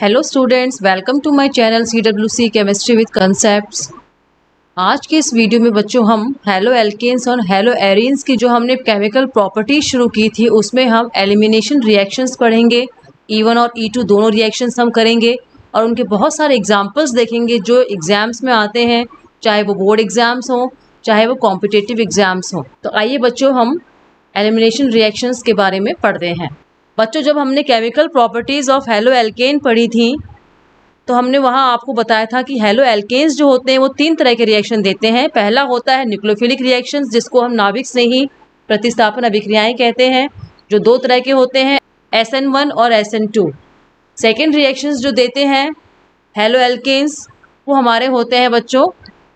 Hello students, welcome to my channel CWC chemistry with concepts. आज के इस video में बच्चों हम हेलो एल्केन्स और हेलो एरीन्स की जो हमने केमिकल प्रॉपर्टीज शुरू की थी उसमें हम एलिमिनेशन रिएक्शंस पढ़ेंगे। E1 और E2 दोनों रिएक्शंस हम करेंगे और उनके बहुत सारे एग्जांपल्स देखेंगे जो एग्जाम्स में आते हैं, चाहे वो बोर्ड एग्जाम्स हों चाहे वो कॉम्पिटिटिव एग्जाम्स हों। तो आइए बच्चों हम एलिमिनेशन रिएक्शंस के बारे में पढ़ते हैं। बच्चों, जब हमने chemical properties of halo alkane पढ़ी थी तो हमने वहाँ आपको बताया था कि हेलो एल्केन्स जो होते हैं वो 3 तरह के रिएक्शन देते हैं। पहला होता है न्यूक्लियोफिलिक रिएक्शंस, जिसको हम नाभिक स्नेही प्रतिस्थापन अभिक्रियाएं कहते हैं, जो 2 तरह के होते हैं, SN1 और SN2। सेकेंड रिएक्शंस जो देते हैं हेलो एल्केन्स वो हमारे होते हैं बच्चों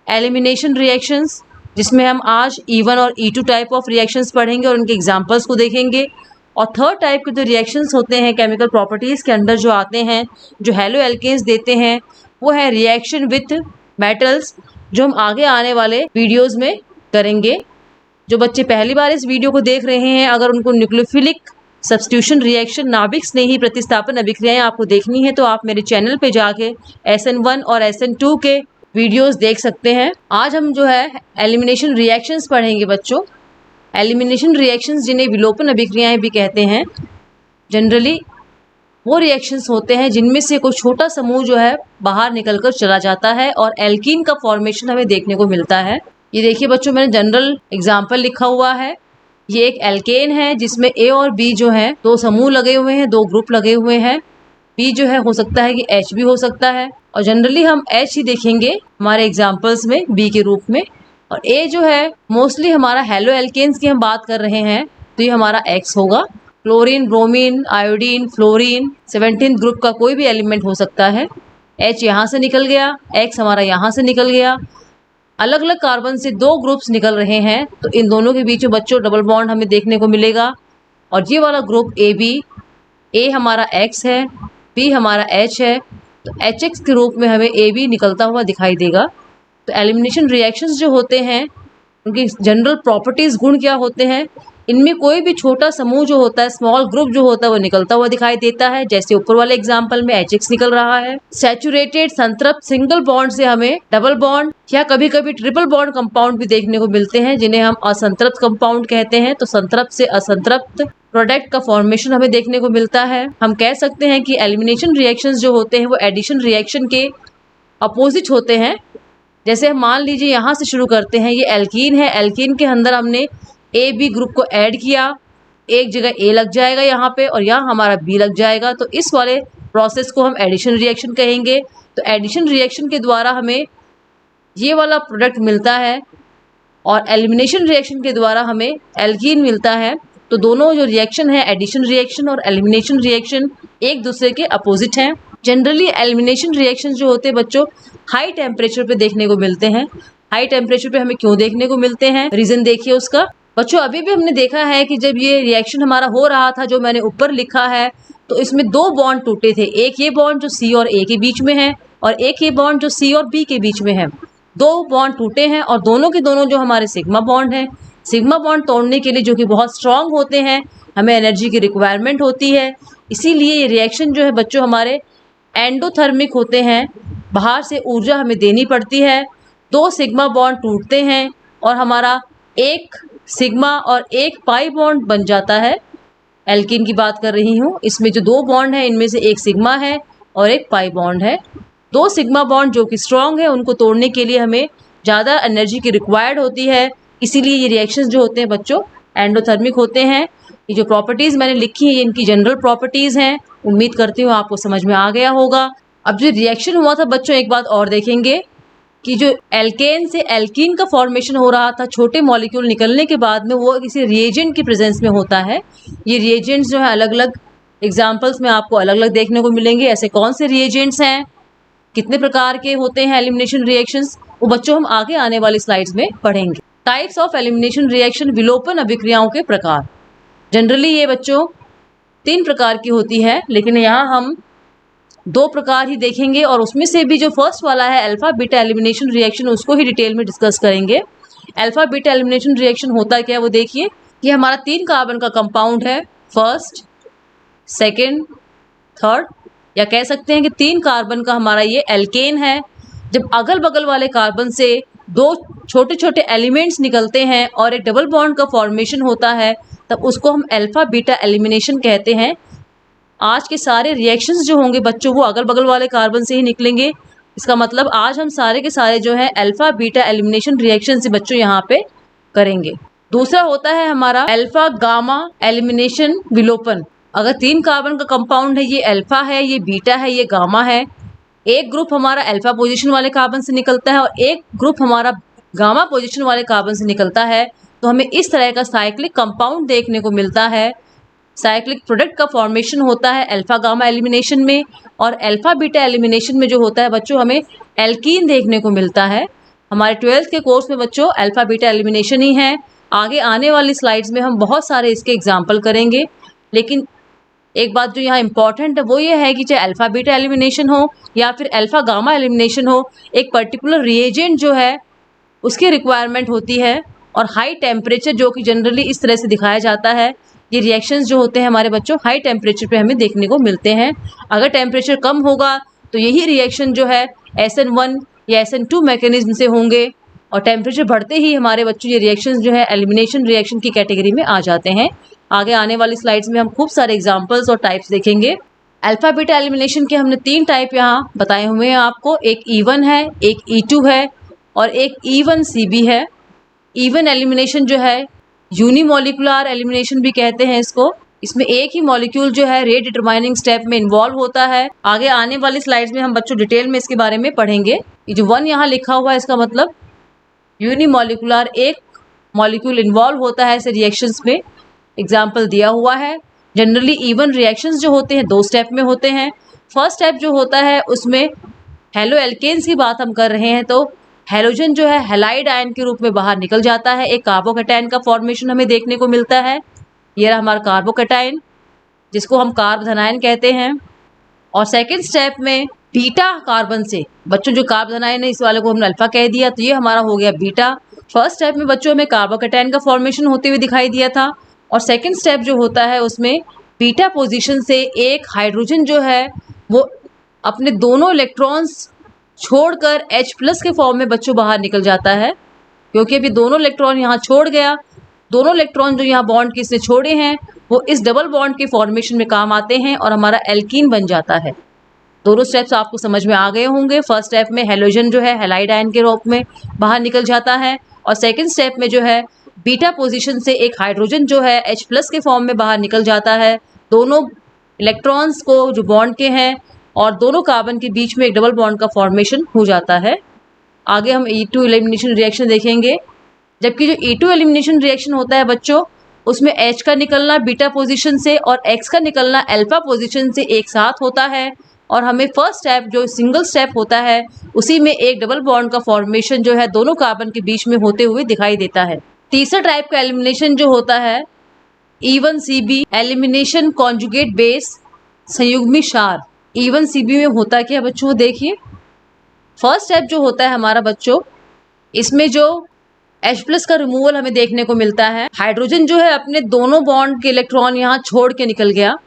एलिमिनेशन रिएक्शंस, जिसमें हम आज E1 और E2 टाइप ऑफ रिएक्शंस पढ़ेंगे और उनके एग्जांपल्स को देखेंगे। और थर्ड टाइप के जो रिएक्शंस होते हैं केमिकल प्रॉपर्टीज़ के अंदर जो आते हैं, जो हेलो एल्केन्स देते हैं, वो है रिएक्शन विथ मेटल्स, जो हम आगे आने वाले वीडियोस में करेंगे। जो बच्चे पहली बार इस वीडियो को देख रहे हैं, अगर उनको न्यूक्लियोफिलिक सब्स्टिट्यूशन रिएक्शन नाभिक स्नेही प्रतिस्थापन अभिक्रियाएं आपको देखनी है तो आप मेरे चैनल पे जाके SN1 और SN2 के वीडियोस देख सकते हैं। आज हम जो है एलिमिनेशन रिएक्शंस पढ़ेंगे बच्चों। एलिमिनेशन रिएक्शंस जिन्हें विलोपन अभिक्रियाएं भी कहते हैं, जनरली वो रिएक्शंस होते हैं जिनमें से कोई छोटा समूह जो है बाहर निकलकर चला जाता है और एल्कीन का फॉर्मेशन हमें देखने को मिलता है। ये देखिए बच्चों, मैंने जनरल एग्जाम्पल लिखा हुआ है। ये एक एल्केन है जिसमें A और B जो है 2 समूह लगे हुए हैं, 2 ग्रुप लगे हुए हैं। B जो है हो सकता है कि H भी हो सकता है और जनरली हम H ही देखेंगे हमारे एग्जाम्पल्स में B के रूप में। और A जो है मोस्टली हमारा हेलो एल्केन्स की हम बात कर रहे हैं तो ये हमारा X होगा। Chlorine, bromine, iodine, fluorine, 17th group का कोई भी एलिमेंट हो सकता है। H यहाँ से निकल गया, X हमारा यहाँ से निकल गया। अलग अलग कार्बन से 2 ग्रुप्स निकल रहे हैं तो इन दोनों के बीच में बच्चों डबल बॉन्ड हमें देखने को मिलेगा। और ये वाला ग्रुप AB, A हमारा X है, B हमारा H है, तो HX के रूप में हमें AB निकलता हुआ दिखाई देगा। तो एलिमिनेशन रिएक्शंस जो होते हैं उनकी जनरल प्रॉपर्टीज गुण क्या होते हैं, इनमें कोई भी छोटा समूह जो होता है, स्मॉल ग्रुप जो होता है वो निकलता हुआ दिखाई देता है, जैसे ऊपर वाले एग्जांपल में HX निकल रहा है। सैचुरेटेड संतृप्त सिंगल बॉन्ड से हमें डबल बॉन्ड या कभी कभी ट्रिपल बॉन्ड कंपाउंड भी देखने को मिलते हैं, जिन्हें हम असंतृप्त कंपाउंड कहते हैं। तो संतृप्त से असंतृप्त प्रोडक्ट का फॉर्मेशन हमें देखने को मिलता है। हम कह सकते हैं कि एलिमिनेशन रिएक्शंस जो होते हैं वो एडिशन रिएक्शन के अपोजिट होते हैं। जैसे हम मान लीजिए यहाँ से शुरू करते हैं, ये एल्कीन है, एल्कीन के अंदर हमने AB ग्रुप को ऐड किया, एक जगह A लग जाएगा यहाँ पे और यहाँ हमारा B लग जाएगा, तो इस वाले प्रोसेस को हम एडिशन रिएक्शन कहेंगे। तो एडिशन रिएक्शन के द्वारा हमें ये वाला प्रोडक्ट मिलता है और एलिमिनेशन रिएक्शन के द्वारा हमें एल्कीन मिलता है। तो दोनों जो रिएक्शन है, एडिशन रिएक्शन और एलिमिनेशन रिएक्शन, एक दूसरे के अपोजिट हैं। जनरली एलिमिनेशन रिएक्शन जो होते हैं बच्चों हाई टेम्परेचर पे देखने को मिलते हैं। हाई टेम्परेचर पे हमें क्यों देखने को मिलते हैं, रीजन देखिए उसका। बच्चों, अभी भी हमने देखा है कि जब ये रिएक्शन हमारा हो रहा था, जो मैंने ऊपर लिखा है, तो इसमें 2 बॉन्ड टूटे थे। एक ये बॉन्ड जो C और A के बीच में है और एक ये बॉन्ड जो C और B के बीच में है। 2 बॉन्ड टूटे हैं और दोनों के दोनों जो हमारे सिग्मा बॉन्ड हैं, सिग्मा बॉन्ड तोड़ने के लिए, जो कि बहुत स्ट्रांग होते हैं, हमें एनर्जी की रिक्वायरमेंट होती है। इसीलिए ये रिएक्शन जो है बच्चों हमारे एंडोथर्मिक होते हैं, बाहर से ऊर्जा हमें देनी पड़ती है। 2 सिग्मा बॉन्ड टूटते हैं और हमारा एक सिग्मा और एक पाई बॉन्ड बन जाता है। एल्कीन की बात कर रही हूँ, इसमें जो 2 बॉन्ड है इनमें से एक सिग्मा है और एक पाई बॉन्ड है। 2 सिग्मा बॉन्ड जो कि स्ट्रांग है, उनको तोड़ने के लिए हमें ज़्यादा एनर्जी की रिक्वायर्ड होती है। इसीलिए ये रिएक्शंस जो होते हैं बच्चों एंडोथर्मिक होते हैं। ये जो प्रॉपर्टीज़ मैंने लिखी है ये इनकी जनरल प्रॉपर्टीज़ हैं। उम्मीद करती हूँ आपको समझ में आ गया होगा। अब जो रिएक्शन हुआ था बच्चों, एक बात और देखेंगे कि जो एल्केन से एल्कीन का फॉर्मेशन हो रहा था, छोटे मॉलिक्यूल निकलने के बाद में, वो किसी रिएजेंट की प्रेजेंस में होता है। ये रिएजेंट्स जो है अलग अलग एग्जाम्पल्स में आपको अलग अलग देखने को मिलेंगे। ऐसे कौन से रिएजेंट्स हैं, कितने प्रकार के होते हैं एलिमिनेशन रिएक्शंस, वो बच्चों हम आगे आने वाली स्लाइड्स में पढ़ेंगे। टाइप्स ऑफ एलिमिनेशन रिएक्शन, विलोपन अभिक्रियाओं के प्रकार। जनरली ये बच्चों 3 प्रकार की होती है, लेकिन यहाँ हम 2 प्रकार ही देखेंगे और उसमें से भी जो फर्स्ट वाला है अल्फा बीटा एलिमिनेशन रिएक्शन, उसको ही डिटेल में डिस्कस करेंगे। अल्फा बीटा एलिमिनेशन रिएक्शन होता क्या है वो देखिए। ये हमारा 3 कार्बन का कंपाउंड है, फर्स्ट, सेकेंड, थर्ड या कह सकते हैं कि 3 कार्बन का हमारा ये एल्केन है। जब अगल बगल वाले कार्बन से 2 छोटे छोटे एलिमेंट्स निकलते हैं और एक डबल बॉन्ड का फॉर्मेशन होता है, तब उसको हम अल्फा बीटा एलिमिनेशन कहते हैं। आज के सारे रिएक्शंस जो होंगे बच्चों वो अगल बगल वाले कार्बन से ही निकलेंगे। इसका मतलब आज हम सारे के सारे जो है अल्फा बीटा एलिमिनेशन रिएक्शन से बच्चों यहाँ पे करेंगे। दूसरा होता है हमारा अल्फा गामा एलिमिनेशन विलोपन। अगर 3 कार्बन का कंपाउंड है, ये अल्फा है, ये बीटा है, ये गामा है, एक ग्रुप हमारा अल्फा पोजीशन वाले कार्बन से निकलता है और एक ग्रुप हमारा गामा पोजीशन वाले कार्बन से निकलता है, तो हमें इस तरह का साइक्लिक कंपाउंड देखने को मिलता है। साइक्लिक प्रोडक्ट का फॉर्मेशन होता है अल्फा गामा एलिमिनेशन में, और अल्फा बीटा एलिमिनेशन में जो होता है बच्चों हमें एल्कीन देखने को मिलता है। हमारे 12th के कोर्स में बच्चों अल्फा बीटा एलिमिनेशन ही है। आगे आने वाली स्लाइड्स में हम बहुत सारे इसके एग्जाम्पल करेंगे, लेकिन एक बात जो यहाँ इंपॉर्टेंट है वो ये है कि चाहे अल्फा बीटा एलिमिनेशन हो या फिर अल्फा गामा एलिमिनेशन हो, एक पर्टिकुलर रिएजेंट जो है उसकी रिक्वायरमेंट होती है, और हाई टेम्परेचर जो कि जनरली इस तरह से दिखाया जाता है। ये रिएक्शंस जो होते हैं हमारे बच्चों हाई टेम्परेचर पे हमें देखने को मिलते हैं। अगर टेम्परेचर कम होगा तो यही रिएक्शन जो है SN1 या SN2 मैकेनिज्म से होंगे, और टेम्परेचर बढ़ते ही हमारे बच्चों ये रिएक्शंस जो है एलिमिनेशन रिएक्शन की कैटेगरी में आ जाते हैं। आगे आने वाली स्लाइड्स में हम खूब सारे एग्जाम्पल्स और टाइप्स देखेंगे। अल्फा बीटा एलिमिनेशन के हमने 3 टाइप यहाँ बताए हुए हैं आपको। एक E1 है, एक E2 है और एक E1CB है। E1 एलिमिनेशन जो है यूनिमोलिकुलर एलिमिनेशन भी कहते हैं इसको। इसमें एक ही मॉलिक्यूल जो है रेट डिटरमाइनिंग स्टेप में इन्वॉल्व होता है। आगे आने वाली स्लाइड्स में हम बच्चों डिटेल में इसके बारे में पढ़ेंगे। ये जो 1 यहाँ लिखा हुआ है इसका मतलब यूनिमोलिकुलर, एक मॉलिक्यूल इन्वॉल्व होता है ऐसे रिएक्शंस में। एग्जाम्पल दिया हुआ है। जनरली E1 रिएक्शंस जो होते हैं 2 स्टेप में होते हैं। फर्स्ट स्टेप जो होता है उसमें हेलो एल्केन्स की बात हम कर रहे हैं, तो हेलोजन जो है हैलाइड आयन के रूप में बाहर निकल जाता है। एक कार्बोकैटायन का फॉर्मेशन हमें देखने को मिलता है। ये रहा हमारा कार्बोकैटायन जिसको हम कार्ब धनायन कहते हैं। और सेकेंड स्टेप में बीटा कार्बन से बच्चों जो कार्ब धनायन है इस वाले को हमने अल्फा कह दिया, तो ये हमारा हो गया बीटा। फर्स्ट स्टेप में बच्चों हमें कार्बोकैटायन का फॉर्मेशन होते हुए दिखाई दिया था, और सेकेंड स्टेप जो होता है उसमें बीटा पोजीशन से एक हाइड्रोजन जो है वो अपने दोनों इलेक्ट्रॉन्स छोड़कर H+ के फॉर्म में बच्चों बाहर निकल जाता है। क्योंकि अभी दोनों इलेक्ट्रॉन यहाँ छोड़ गया, दोनों इलेक्ट्रॉन जो यहाँ बॉन्ड किसने छोड़े हैं वो इस डबल बॉन्ड के फॉर्मेशन में काम आते हैं और हमारा एल्कीन बन जाता है। दोनों स्टेप्स आपको समझ में आ गए होंगे। फर्स्ट स्टेप में हेलोजन जो है हैलाइड आयन के रूप में बाहर निकल जाता है, और सेकेंड स्टेप में जो है बीटा पोजीशन से एक हाइड्रोजन जो है H+ के फॉर्म में बाहर निकल जाता है। दोनों इलेक्ट्रॉन्स को जो बॉन्ड के हैं और दोनों कार्बन के बीच में एक डबल बॉन्ड का फॉर्मेशन हो जाता है। आगे हम E2 एलिमिनेशन रिएक्शन देखेंगे। जबकि जो E2 एलिमिनेशन रिएक्शन होता है बच्चों उसमें H का निकलना बीटा पोजीशन से और X का निकलना अल्फा पोजीशन से एक साथ होता है, और हमें फर्स्ट स्टेप जो सिंगल स्टेप होता है उसी में एक डबल बॉन्ड का फॉर्मेशन जो है दोनों कार्बन के बीच में होते हुए दिखाई देता है। तीसरा टाइप का एलिमिनेशन जो होता है E1CB एलिमिनेशन कॉन्जुगेट बेस संयुग्मी क्षार। E1CB में होता क्या बच्चों देखिए। फर्स्ट स्टेप जो होता है हमारा बच्चों इसमें जो H+ का रिमूवल हमें देखने को मिलता है। हाइड्रोजन जो है अपने दोनों बॉन्ड के इलेक्ट्रॉन यहाँ छोड़ के निकल गया,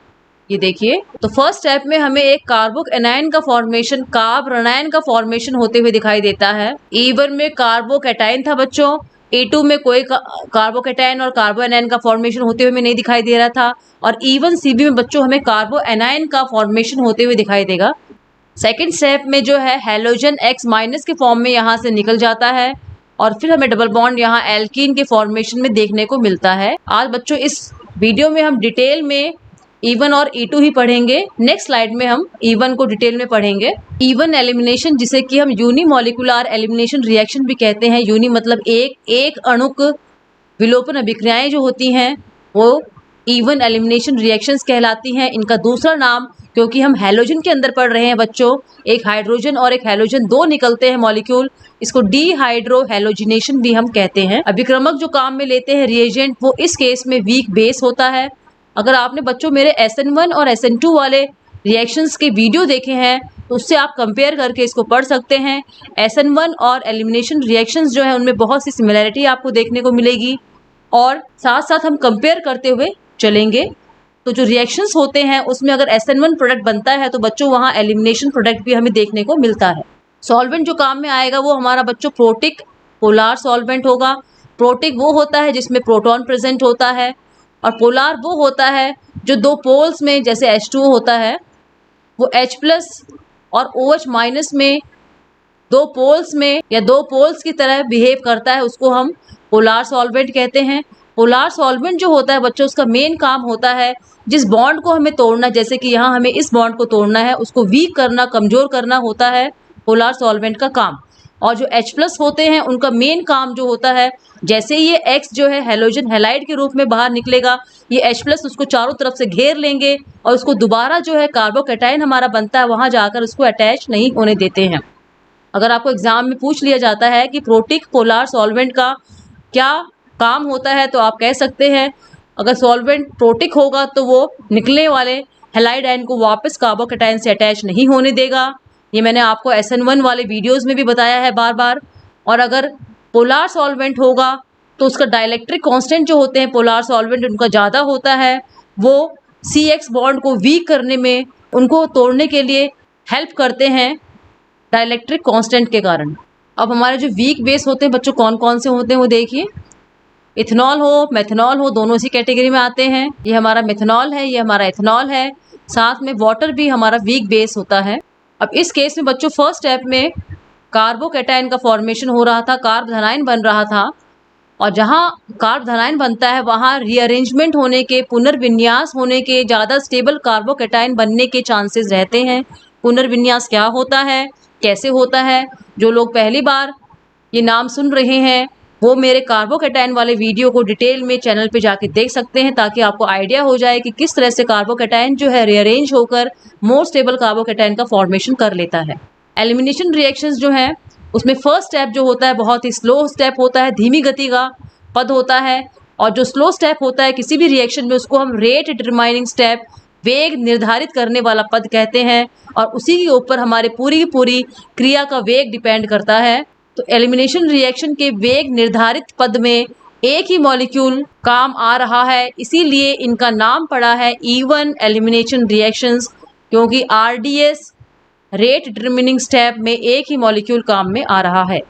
ये देखिए। तो फर्स्ट स्टेप में हमें एक कार्बोक एनायन का फॉर्मेशन, कार्ब ऋणायन का फॉर्मेशन होते हुए दिखाई देता है। E1 में कार्बोकैटायन था बच्चों, E2 में कोई कार्बोकैटायन और कार्बो एनायन का फॉर्मेशन होते हुए हमें नहीं दिखाई दे रहा था, और E1CB में बच्चों हमें कार्बो एनायन का फॉर्मेशन होते हुए दिखाई देगा। सेकेंड स्टेप में जो है हेलोजन X- के फॉर्म में यहाँ से निकल जाता है, और फिर हमें डबल बॉन्ड यहाँ एल्कीन के फॉर्मेशन में देखने को मिलता है। आज बच्चों इस वीडियो में हम डिटेल में E1 और E2 ही पढ़ेंगे। नेक्स्ट स्लाइड में हम E1 को डिटेल में पढ़ेंगे। E1 एलिमिनेशन जिसे कि हम यूनिमोलिकुलर एलिमिनेशन रिएक्शन भी कहते हैं। यूनि मतलब एक अणुक विलोपन अभिक्रियाएं जो होती हैं वो E1 एलिमिनेशन रिएक्शंस कहलाती हैं। इनका दूसरा नाम, क्योंकि हम हैलोजन के अंदर पढ़ रहे हैं बच्चों, एक हाइड्रोजन और एक हैलोजन दो निकलते हैं मॉलिक्यूल, इसको डीहाइड्रो हैलोजिनेशन भी हम कहते हैं। अभिक्रमक जो काम में लेते हैं रिएजेंट वो इस केस में वीक बेस होता है। अगर आपने बच्चों मेरे SN1 और SN2 वाले रिएक्शंस के वीडियो देखे हैं तो उससे आप कंपेयर करके इसको पढ़ सकते हैं। SN1 और एलिमिनेशन रिएक्शंस जो है उनमें बहुत सी सिमिलैरिटी आपको देखने को मिलेगी, और साथ साथ हम कंपेयर करते हुए चलेंगे। तो जो रिएक्शंस होते हैं उसमें अगर SN1 प्रोडक्ट बनता है तो बच्चों वहाँ एलिमिनेशन प्रोडक्ट भी हमें देखने को मिलता है। सॉल्वेंट जो काम में आएगा वो हमारा बच्चों प्रोटिक पोलार सॉल्वेंट होगा। प्रोटिक वो होता है जिसमें प्रोटॉन प्रेजेंट होता है, और पोलार वो होता है जो दो पोल्स में, जैसे H2O होता है वो H+ और OH- में दो पोल्स में या दो पोल्स की तरह बिहेव करता है, उसको हम पोलार सॉल्वेंट कहते हैं। पोलार सॉल्वेंट जो होता है बच्चों, उसका मेन काम होता है जिस बॉन्ड को हमें तोड़ना, जैसे कि यहाँ हमें इस बॉन्ड को तोड़ना है, उसको वीक करना, कमजोर करना होता है पोलार सॉल्वेंट का काम। और जो H+ होते हैं उनका मेन काम जो होता है, जैसे ये X जो है हैलोजन हैलाइड के रूप में बाहर निकलेगा, ये H+ उसको चारों तरफ से घेर लेंगे और उसको दोबारा जो है कार्बोकैटायन हमारा बनता है वहाँ जाकर उसको अटैच नहीं होने देते हैं। अगर आपको एग्जाम में पूछ लिया जाता है कि प्रोटिक पोलार सॉल्वेंट का क्या काम होता है, तो आप कह सकते हैं अगर सॉल्वेंट प्रोटिक होगा तो वो निकलने वाले हैलाइड आयन को वापस कार्बोकैटायन से अटैच नहीं होने देगा। ये मैंने आपको SN1 वाले वीडियोस में भी बताया है बार बार। और अगर पोलार सॉल्वेंट होगा तो उसका डाइलेक्ट्रिक कांस्टेंट जो होते हैं पोलार सॉल्वेंट उनका ज़्यादा होता है, वो CX बॉन्ड को वीक करने में, उनको तोड़ने के लिए हेल्प करते हैं डाइलेक्ट्रिक कांस्टेंट के कारण। अब हमारे जो वीक बेस होते हैं बच्चों कौन कौन से होते हैं वो देखिए। इथेनॉल हो, मेथनॉल हो, दोनों इसी कैटेगरी में आते हैं। ये हमारा मेथनॉल है, ये हमारा इथेनॉल है। साथ में वाटर भी हमारा वीक बेस होता है। अब इस केस में बच्चों फर्स्ट स्टेप में कार्बोकैटायन का फॉर्मेशन हो रहा था, कार्बोधनाइन बन रहा था, और जहाँ कार्बोधनाइन बनता है वहाँ रीअरेंजमेंट होने के, पुनर्विन्यास होने के, ज़्यादा स्टेबल कार्बोकैटायन बनने के चांसेस रहते हैं। पुनर्विन्यास क्या होता है, कैसे होता है, जो लोग पहली बार ये नाम सुन रहे हैं वो मेरे कार्बोकैटायन वाले वीडियो को डिटेल में चैनल पे जाके देख सकते हैं, ताकि आपको आइडिया हो जाए कि किस तरह से कार्बोकैटायन जो है रीअरेंज होकर मोर स्टेबल कार्बोकैटायन का फॉर्मेशन कर लेता है। एलिमिनेशन रिएक्शंस जो है उसमें फर्स्ट स्टेप जो होता है बहुत ही स्लो स्टेप होता है, धीमी गति का पद होता है। और जो स्लो स्टेप होता है किसी भी रिएक्शन में उसको हम रेट डिटरमाइनिंग स्टेप, वेग निर्धारित करने वाला पद कहते हैं, और उसी के ऊपर हमारे पूरी की पूरी क्रिया का वेग डिपेंड करता है। तो एलिमिनेशन रिएक्शन के वेग निर्धारित पद में एक ही मॉलिक्यूल काम आ रहा है, इसीलिए इनका नाम पड़ा है इवन एलिमिनेशन रिएक्शंस, क्योंकि RDS रेट डिटरमिनिंग स्टेप में एक ही मॉलिक्यूल काम में आ रहा है।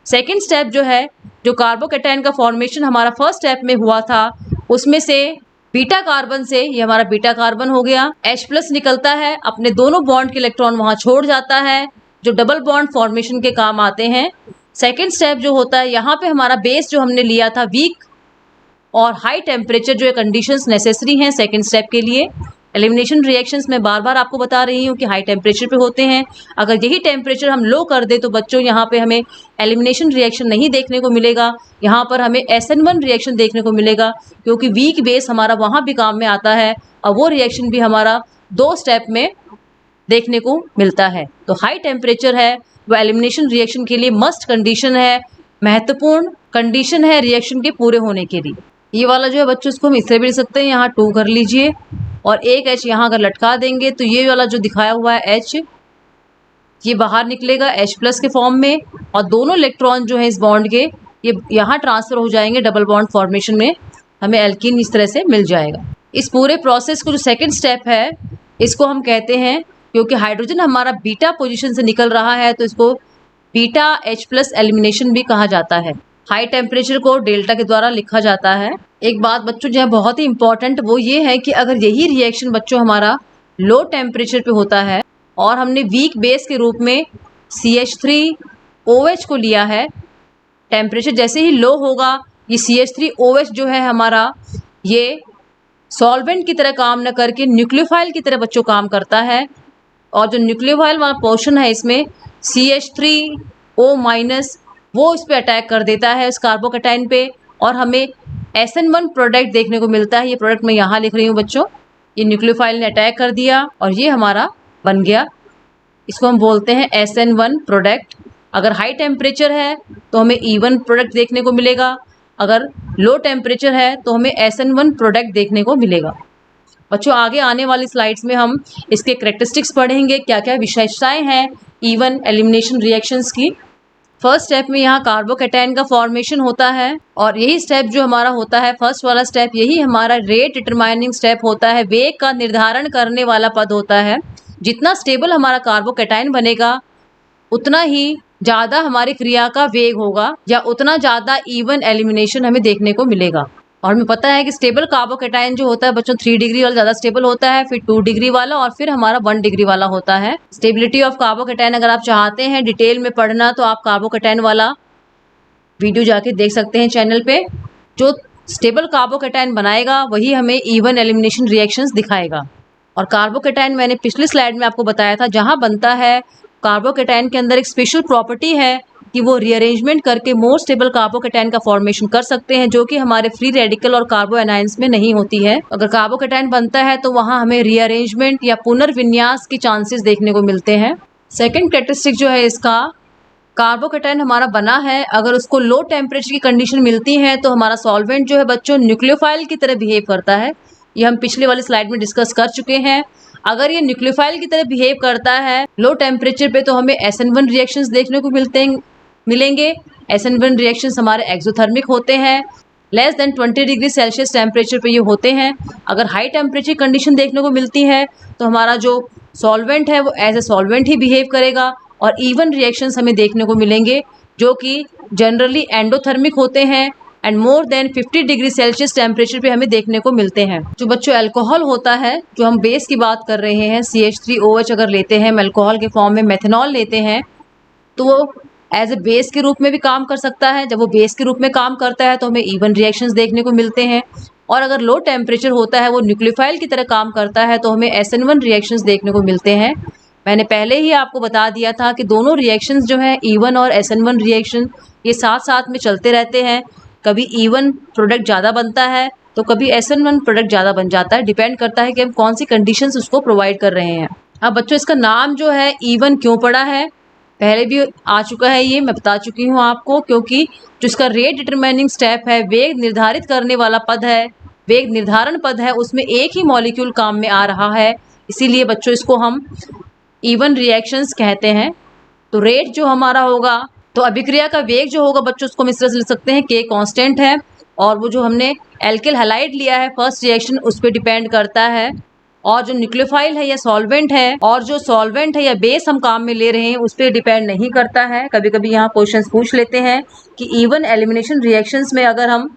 सेकेंड स्टेप जो है, जो कार्बोकैटायन का फॉर्मेशन हमारा फर्स्ट स्टेप में हुआ था, उसमें से बीटा कार्बन से, ये हमारा बीटा कार्बन हो गया, H+ निकलता है, अपने दोनों बॉन्ड के इलेक्ट्रॉन वहां छोड़ जाता है, जो डबल बॉन्ड फॉर्मेशन के काम आते हैं। सेकेंड स्टेप जो होता है, यहाँ पे हमारा बेस जो हमने लिया था वीक और हाई टेम्परेचर जो कंडीशंस नेसेसरी हैं सेकेंड स्टेप के लिए। एलिमिनेशन रिएक्शंस में बार बार आपको बता रही हूँ कि हाई टेम्परेचर पे होते हैं। अगर यही टेम्परेचर हम लो कर दे तो बच्चों यहाँ पे हमें एलिमिनेशन रिएक्शन नहीं देखने को मिलेगा, यहाँ पर हमें SN1 रिएक्शन देखने को मिलेगा, क्योंकि वीक बेस हमारा वहाँ भी काम में आता है और वो रिएक्शन भी हमारा 2 स्टेप में देखने को मिलता है। तो हाई टेम्परेचर है वो एलिमिनेशन रिएक्शन के लिए मस्ट कंडीशन है, महत्वपूर्ण कंडीशन है रिएक्शन के पूरे होने के लिए। ये वाला जो है बच्चों इसको हम इससे भी लिख सकते हैं, यहाँ 2 कर लीजिए और एक H यहाँ अगर लटका देंगे तो ये वाला जो दिखाया हुआ है H, ये बाहर निकलेगा H+ के फॉर्म में, और दोनों इलेक्ट्रॉन जो है इस बॉन्ड के ये यहाँ ट्रांसफर हो जाएंगे डबल बॉन्ड फॉर्मेशन में, हमें एल्कीन इस तरह से मिल जाएगा। इस पूरे प्रोसेस को जो सेकेंड स्टेप है इसको हम कहते हैं, क्योंकि हाइड्रोजन हमारा बीटा पोजीशन से निकल रहा है तो इसको बीटा H+ एलिमिनेशन भी कहा जाता है। हाई टेम्परेचर को डेल्टा के द्वारा लिखा जाता है। एक बात बच्चों जो है बहुत ही इंपॉर्टेंट वो ये है कि अगर यही रिएक्शन बच्चों हमारा लो टेम्परेचर पे होता है और हमने वीक बेस के रूप में CH3OH को लिया है, टेम्परेचर जैसे ही लो होगा ये CH3OH जो है हमारा ये सॉल्वेंट की तरह काम न करके न्यूक्लियोफाइल की तरह बच्चों काम करता है, और जो न्यूक्लियोफाइल वाला पोर्शन है इसमें CH3O- वो इस पे अटैक कर देता है इस कार्बोकैटायन पे, और हमें SN1 प्रोडक्ट देखने को मिलता है। ये प्रोडक्ट मैं यहाँ लिख रही हूँ बच्चों, ये न्यूक्लियोफाइल ने अटैक कर दिया और ये हमारा बन गया, इसको हम बोलते हैं SN1 प्रोडक्ट। अगर हाई टेम्परेचर है तो हमें E1 प्रोडक्ट देखने को मिलेगा, अगर लो टेम्परेचर है तो हमें SN1 प्रोडक्ट देखने को मिलेगा। बच्चों आगे आने वाली स्लाइड्स में हम इसके कैरेक्टरिस्टिक्स पढ़ेंगे, क्या क्या विशेषताएं हैं इवन एलिमिनेशन रिएक्शंस की। फर्स्ट स्टेप में यहाँ कार्बोकैटायन का फॉर्मेशन होता है और यही स्टेप जो हमारा होता है, फर्स्ट वाला स्टेप, यही हमारा रेट डिटरमाइनिंग स्टेप होता है, वेग का निर्धारण करने वाला पद होता है। जितना स्टेबल हमारा कार्बोकैटायन बनेगा उतना ही ज़्यादा हमारी क्रिया का वेग होगा या उतना ज़्यादा इवन एलिमिनेशन हमें देखने को मिलेगा। और हमें पता है कि स्टेबल कार्बोकैटायन जो होता है बच्चों 3 डिग्री वाला ज़्यादा स्टेबल होता है, फिर 2 डिग्री वाला और फिर हमारा 1 डिग्री वाला होता है। स्टेबिलिटी ऑफ कार्बोकैटायन अगर आप चाहते हैं डिटेल में पढ़ना तो आप कार्बोकैटायन वाला वीडियो जाके देख सकते हैं चैनल पे। जो स्टेबल कार्बोकैटायन बनाएगा वही हमें इवन एलिमिनेशन रिएक्शंस दिखाएगा। और कार्बोकैटायन मैंने पिछली स्लाइड में आपको बताया था, जहाँ बनता है कार्बोकैटायन के अंदर एक स्पेशल प्रॉपर्टी है कि वो रीअरेंजमेंट करके मोर स्टेबल कार्बोकैटायन का फॉर्मेशन कर सकते हैं, जो कि हमारे फ्री रेडिकल और कार्बो एनायंस में नहीं होती है। अगर कार्बोकैटायन बनता है तो वहाँ हमें रीअरेंजमेंट या पुनर्विन्यास की चांसेस देखने को मिलते हैं। सेकेंड कैरेक्टरिस्टिक जो है इसका, कार्बोकैटायन हमारा बना है, अगर उसको लो टेम्परेचर की कंडीशन मिलती है तो हमारा सॉल्वेंट जो है बच्चों न्यूक्लियोफाइल की तरह बिहेव करता है। ये हम पिछले वाली स्लाइड में डिस्कस कर चुके हैं। अगर ये न्यूक्लियोफाइल की तरह बिहेव करता है लो टेम्परेचर पे तो हमें SN1 रिएक्शंस देखने को मिलेंगे। SN1 रिएक्शंस हमारे एक्सोथर्मिक होते हैं, less than 20 degree Celsius temperature पे ये होते हैं। अगर हाई टेम्परेचर कंडीशन देखने को मिलती है तो हमारा जो सॉल्वेंट है वो एज ए सॉल्वेंट ही बिहेव करेगा और इवन रिएक्शंस हमें देखने को मिलेंगे जो कि जनरली एंडोथर्मिक होते हैं and more than 50 degree Celsius temperature पे हमें देखने को मिलते हैं। जो बच्चों अल्कोहल होता है, जो हम बेस की बात कर रहे हैं, CH3OH अगर लेते हैं, हम अल्कोहल के फॉर्म में मेथनॉल लेते हैं तो वो एज ए बेस के रूप में भी काम कर सकता है। जब वो बेस के रूप में काम करता है तो हमें इवन रिएक्शंस देखने को मिलते हैं और अगर लो टेम्परेचर होता है, वो न्यूक्लियोफाइल की तरह काम करता है तो हमें SN1 रिएक्शंस देखने को मिलते हैं। मैंने पहले ही आपको बता दिया था कि दोनों रिएक्शंस जो हैं इवन और SN1 रिएक्शन ये साथ साथ में चलते रहते हैं। कभी इवन प्रोडक्ट ज़्यादा बनता है तो कभी SN1 प्रोडक्ट ज़्यादा बन जाता है, डिपेंड करता है कि हम कौन सी कंडीशंस उसको प्रोवाइड कर रहे हैं। अब बच्चों इसका नाम जो है इवन क्यों पड़ा है, पहले भी आ चुका है, ये मैं बता चुकी हूँ आपको, क्योंकि जो इसका रेट डिटरमाइनिंग स्टेप है, वेग निर्धारित करने वाला पद है, वेग निर्धारण पद है, उसमें एक ही मॉलिक्यूल काम में आ रहा है, इसीलिए बच्चों इसको हम इवन रिएक्शंस कहते हैं। तो रेट जो हमारा होगा, तो अभिक्रिया का वेग जो होगा बच्चों उसको हम इस तरह से लिख सकते हैं, K कांस्टेंट है और वो जो हमने एल्किल हैलाइड लिया है फर्स्ट रिएक्शन उस पर डिपेंड करता है। और जो न्यूक्लियोफाइल है या सॉल्वेंट है, और जो सॉल्वेंट है या बेस हम काम में ले रहे हैं उस पर डिपेंड नहीं करता है। कभी कभी यहाँ क्वेश्चंस पूछ लेते हैं कि इवन एलिमिनेशन रिएक्शंस में अगर हम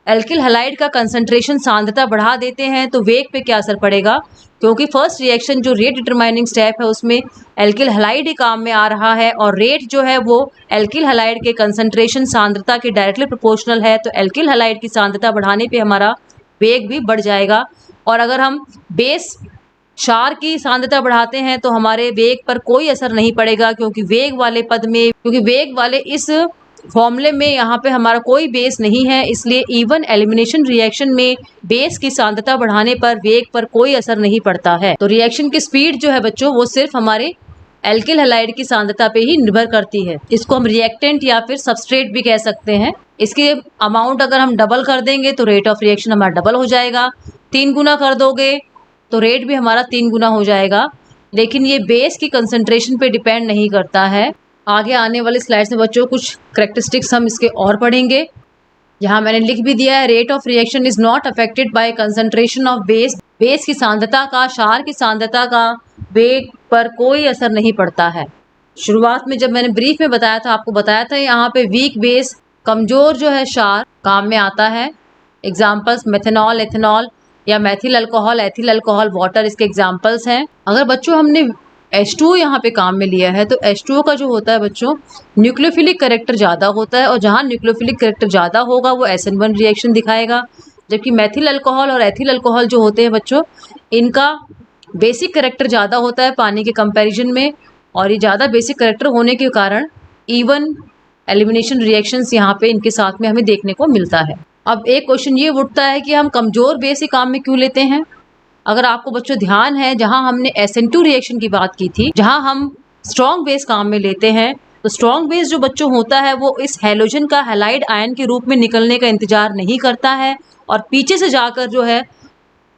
एल्किल हैलाइड का कंसंट्रेशन सांद्रता बढ़ा देते हैं तो वेग पे क्या असर पड़ेगा, क्योंकि फर्स्ट रिएक्शन जो रेट डिटरमाइनिंग स्टेप है उसमें एल्किल हैलाइड ही काम में आ रहा है और रेट जो है वो एल्किल हैलाइड के कंसंट्रेशन सांद्रता के डायरेक्टली प्रोपोर्शनल है। तो एल्किल हैलाइड की सांद्रता बढ़ाने पे हमारा वेग भी बढ़ जाएगा। और अगर हम बेस क्षार की सांद्रता बढ़ाते हैं तो हमारे वेग पर कोई असर नहीं पड़ेगा, क्योंकि वेग वाले इस फॉर्मूले में यहाँ पे हमारा कोई बेस नहीं है, इसलिए इवन एलिमिनेशन रिएक्शन में बेस की सांद्रता बढ़ाने पर वेग पर कोई असर नहीं पड़ता है। तो रिएक्शन की स्पीड जो है बच्चों वो सिर्फ हमारे एल्किल हैलाइड की सांद्रता पे ही निर्भर करती है। इसको हम रिएक्टेंट या फिर सबस्ट्रेट भी कह सकते हैं। इसके अमाउंट अगर हम डबल कर देंगे तो रेट ऑफ रिएक्शन हमारा डबल हो जाएगा, 3 गुना कर दोगे तो रेट भी हमारा 3 गुना हो जाएगा। लेकिन ये बेस की कंसंट्रेशन पे डिपेंड नहीं करता है। आगे आने वाले स्लाइड्स में बच्चों कुछ करेक्टरिस्टिक्स हम इसके और पढ़ेंगे। यहाँ मैंने लिख भी दिया है, rate of reaction is not affected by concentration of base. Base की सांद्रता का, क्षार की सांद्रता का वेग पर कोई असर नहीं पड़ता है। शुरुआत में जब मैंने ब्रीफ में बताया था, आपको बताया था यहाँ पे वीक बेस, कमजोर जो है क्षार काम में आता है। एग्जाम्पल्स मेथनॉल, एथेनॉल या Maithil alcohol, ethyl alcohol, water इसके एग्जाम्पल्स हैं। अगर बच्चों हमने H2O यहाँ पे काम में लिया है तो H2O का जो होता है बच्चों न्यूक्लियोफिलिक कैरेक्टर ज़्यादा होता है और जहाँ न्यूक्लियोफिलिक कैरेक्टर ज़्यादा होगा वो SN1 रिएक्शन दिखाएगा। जबकि मैथिल अल्कोहल और एथिल अल्कोहल जो होते हैं बच्चों, इनका बेसिक कैरेक्टर ज़्यादा होता है पानी के कंपैरिजन में, और ये ज़्यादा बेसिक कैरेक्टर होने के कारण इवन एलिमिनेशन रिएक्शंस यहाँ पे इनके साथ में हमें देखने को मिलता है। अब एक क्वेश्चन ये उठता है कि हम कमज़ोर बेस ही काम में क्यों लेते हैं। अगर आपको बच्चों ध्यान है, जहां हमने SN2 रिएक्शन की बात की थी, जहां हम स्ट्रॉन्ग बेस काम में लेते हैं, तो स्ट्रॉन्ग बेस जो बच्चों होता है वो इस हैलोजन का हैलाइड आयन के रूप में निकलने का इंतजार नहीं करता है और पीछे से जाकर जो है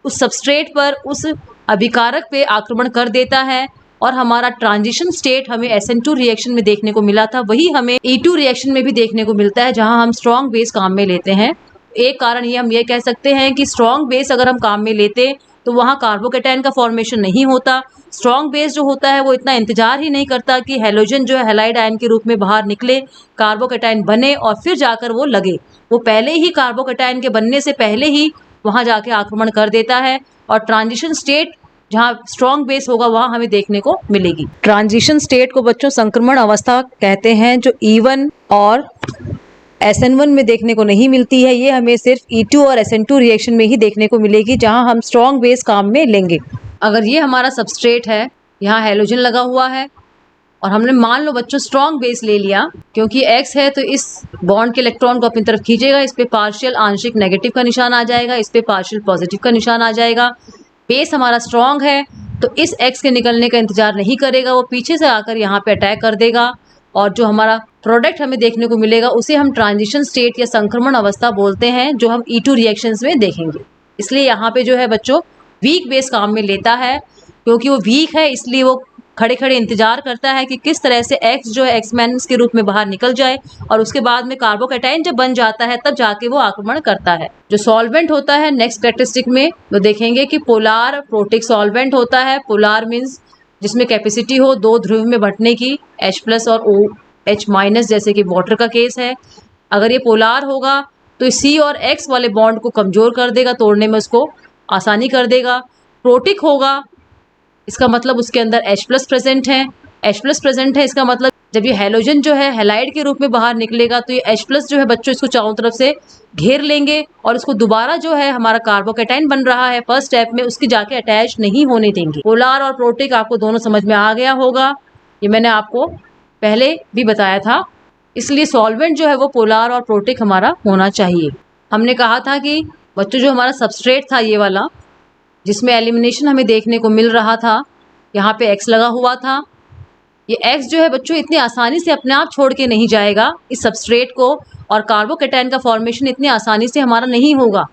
उस सबस्ट्रेट पर, उस अभिकारक पे आक्रमण कर देता है और हमारा ट्रांजिशन स्टेट हमें SN2 रिएक्शन में देखने को मिला था, वही हमें E2 रिएक्शन में भी देखने को मिलता है, जहां हम स्ट्रॉन्ग बेस काम में लेते हैं। एक कारण ये हम ये कह सकते हैं कि स्ट्रॉन्ग बेस अगर हम काम में लेते तो वहाँ कार्बोकेटाइन का फॉर्मेशन नहीं होता। स्ट्रॉन्ग बेस जो होता है वो इतना इंतजार ही नहीं करता कि हैलोजन जो है हैलाइड आयन के रूप में बाहर निकले, कार्बोकेटाइन बने और फिर जाकर वो लगे। वो पहले ही कार्बोकेटाइन के बनने से पहले ही वहाँ जाके आक्रमण कर देता है और ट्रांजिशन स्टेट जहाँ स्ट्रॉन्ग बेस होगा वहाँ हमें देखने को मिलेगी। ट्रांजिशन स्टेट को बच्चों संक्रमण अवस्था कहते हैं, जो E1 और SN1 में देखने को नहीं मिलती है। ये हमें सिर्फ E2 और SN2 रिएक्शन में ही देखने को मिलेगी, जहां हम स्ट्रॉन्ग बेस काम में लेंगे। अगर ये हमारा सबस्ट्रेट है, यहाँ हैलोजन लगा हुआ है और हमने मान लो बच्चों स्ट्रॉन्ग बेस ले लिया, क्योंकि X है तो इस बॉन्ड के इलेक्ट्रॉन को अपनी तरफ खींचेगा, इस पे पार्शियल आंशिक नेगेटिव का निशान आ जाएगा, इस पे पार्शियल पॉजिटिव का निशान आ जाएगा। बेस हमारा स्ट्रॉन्ग है तो इस X के निकलने का इंतजार नहीं करेगा, वो पीछे से आकर यहाँ पे अटैक कर देगा और जो हमारा प्रोडक्ट हमें देखने को मिलेगा उसे हम ट्रांजिशन स्टेट या संक्रमण अवस्था बोलते हैं, जो हम E2 रिएक्शंस में देखेंगे। इसलिए यहाँ पे जो है बच्चों वीक बेस काम में लेता है, क्योंकि वो वीक है इसलिए वो खड़े खड़े इंतजार करता है कि किस तरह से X जो है X- के रूप में बाहर निकल जाए और उसके बाद में कार्बोकेटाइन जब बन जाता है तब जाके वो आक्रमण करता है। जो सॉल्वेंट होता है नेक्स्ट कैरेक्टरिस्टिक में वो देखेंगे कि पोलार प्रोटिक सॉल्वेंट होता है। पोलार मीन्स जिसमें कैपेसिटी हो दो ध्रुव में बंटने की, H+ और OH- जैसे कि वाटर का केस है। अगर ये पोलार होगा तो इस C और X वाले बॉन्ड को कमजोर कर देगा, तोड़ने में उसको आसानी कर देगा। प्रोटिक होगा इसका मतलब उसके अंदर H+ प्रेजेंट है। H+ प्रेजेंट है इसका मतलब जब ये हैलोजन जो है हैलाइड के रूप में बाहर निकलेगा तो ये H+ जो है बच्चों इसको चारों तरफ से घेर लेंगे और इसको दोबारा जो है हमारा कार्बोकेटाइन बन रहा है फर्स्ट स्टेप में उसकी जाके अटैच नहीं होने देंगे। पोलार और प्रोटिक आपको दोनों समझ में आ गया होगा, ये मैंने आपको पहले भी बताया था। इसलिए सॉल्वेंट जो है वो पोलार और प्रोटिक हमारा होना चाहिए। हमने कहा था कि बच्चों जो हमारा सबस्ट्रेट था ये वाला, जिसमें एलिमिनेशन हमें देखने को मिल रहा था, यहाँ पे X लगा हुआ था। ये X जो है बच्चों इतनी आसानी से अपने आप छोड़ के नहीं जाएगा इस सबस्ट्रेट को, और कार्बोकेटाइन का फॉर्मेशन इतनी आसानी से हमारा नहीं होगा।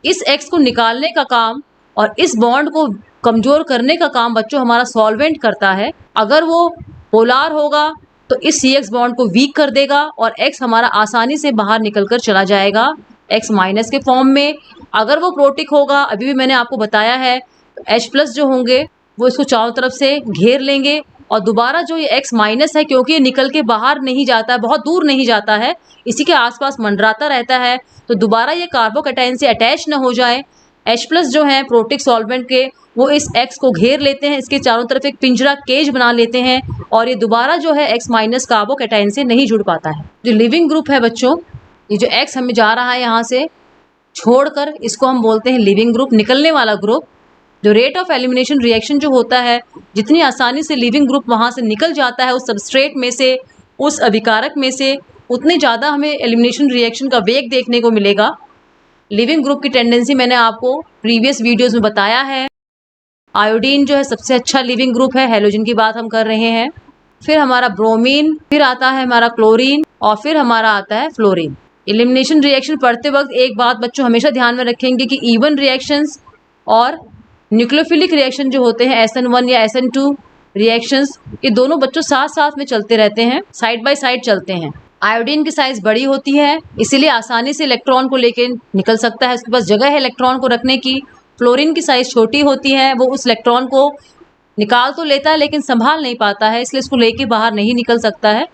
इस X को निकालने का काम और इस बॉन्ड को कमजोर करने का काम बच्चों हमारा सॉल्वेंट करता है। अगर वो पोलार होगा तो इस CX बॉन्ड को वीक कर देगा और X हमारा आसानी से बाहर निकल कर चला जाएगा X- के फॉर्म में। अगर वो प्रोटिक होगा, अभी भी मैंने आपको बताया है, तो H+ जो होंगे वो इसको चारों तरफ से घेर लेंगे और दोबारा जो ये X- है, क्योंकि ये निकल के बाहर नहीं जाता है, बहुत दूर नहीं जाता है, इसी के आसपास मंडराता रहता है, तो दोबारा ये कार्बोकेटाइन से अटैच न हो जाए। H+ जो है प्रोटिक सॉल्वेंट के, वो इस X को घेर लेते हैं, इसके चारों तरफ एक पिंजरा केज बना लेते हैं और ये दोबारा जो है X- कार्बोकेटाइन से नहीं जुड़ पाता है। जो लिविंग ग्रुप है बच्चों, ये जो X हमें जा रहा है यहाँ से छोड़कर, इसको हम बोलते हैं लिविंग ग्रुप, निकलने वाला ग्रुप। जो रेट ऑफ एलिमिनेशन रिएक्शन जो होता है, जितनी आसानी से लिविंग ग्रुप वहाँ से निकल जाता है उस सबस्ट्रेट में से, उस अभिकारक में से, उतने ज़्यादा हमें एलिमिनेशन रिएक्शन का वेग देखने को मिलेगा। लिविंग ग्रुप की टेंडेंसी मैंने आपको प्रीवियस वीडियोज़ में बताया है। आयोडीन जो है सबसे अच्छा लिविंग ग्रुप है, हैलोजन की बात हम कर रहे हैं। फिर हमारा ब्रोमीन, फिर आता है हमारा क्लोरीन और फिर हमारा आता है फ्लोरीन। एलिमिनेशन रिएक्शन पढ़ते वक्त एक बात बच्चों हमेशा ध्यान में रखेंगे कि इवन रिएक्शंस और न्यूक्लियोफिलिक रिएक्शन जो होते हैं SN1 या SN2 रिएक्शंस, ये दोनों बच्चों साथ साथ में चलते रहते हैं, साइड बाय साइड चलते हैं। आयोडीन की साइज बड़ी होती है इसीलिए आसानी से इलेक्ट्रॉन को लेके निकल सकता है, उसके पास जगह है इलेक्ट्रॉन को रखने की। फ्लोरीन की साइज छोटी होती है, वो उस इलेक्ट्रॉन को निकाल तो लेता है लेकिन संभाल नहीं पाता है, इसलिए इसको लेके बाहर नहीं निकल सकता है।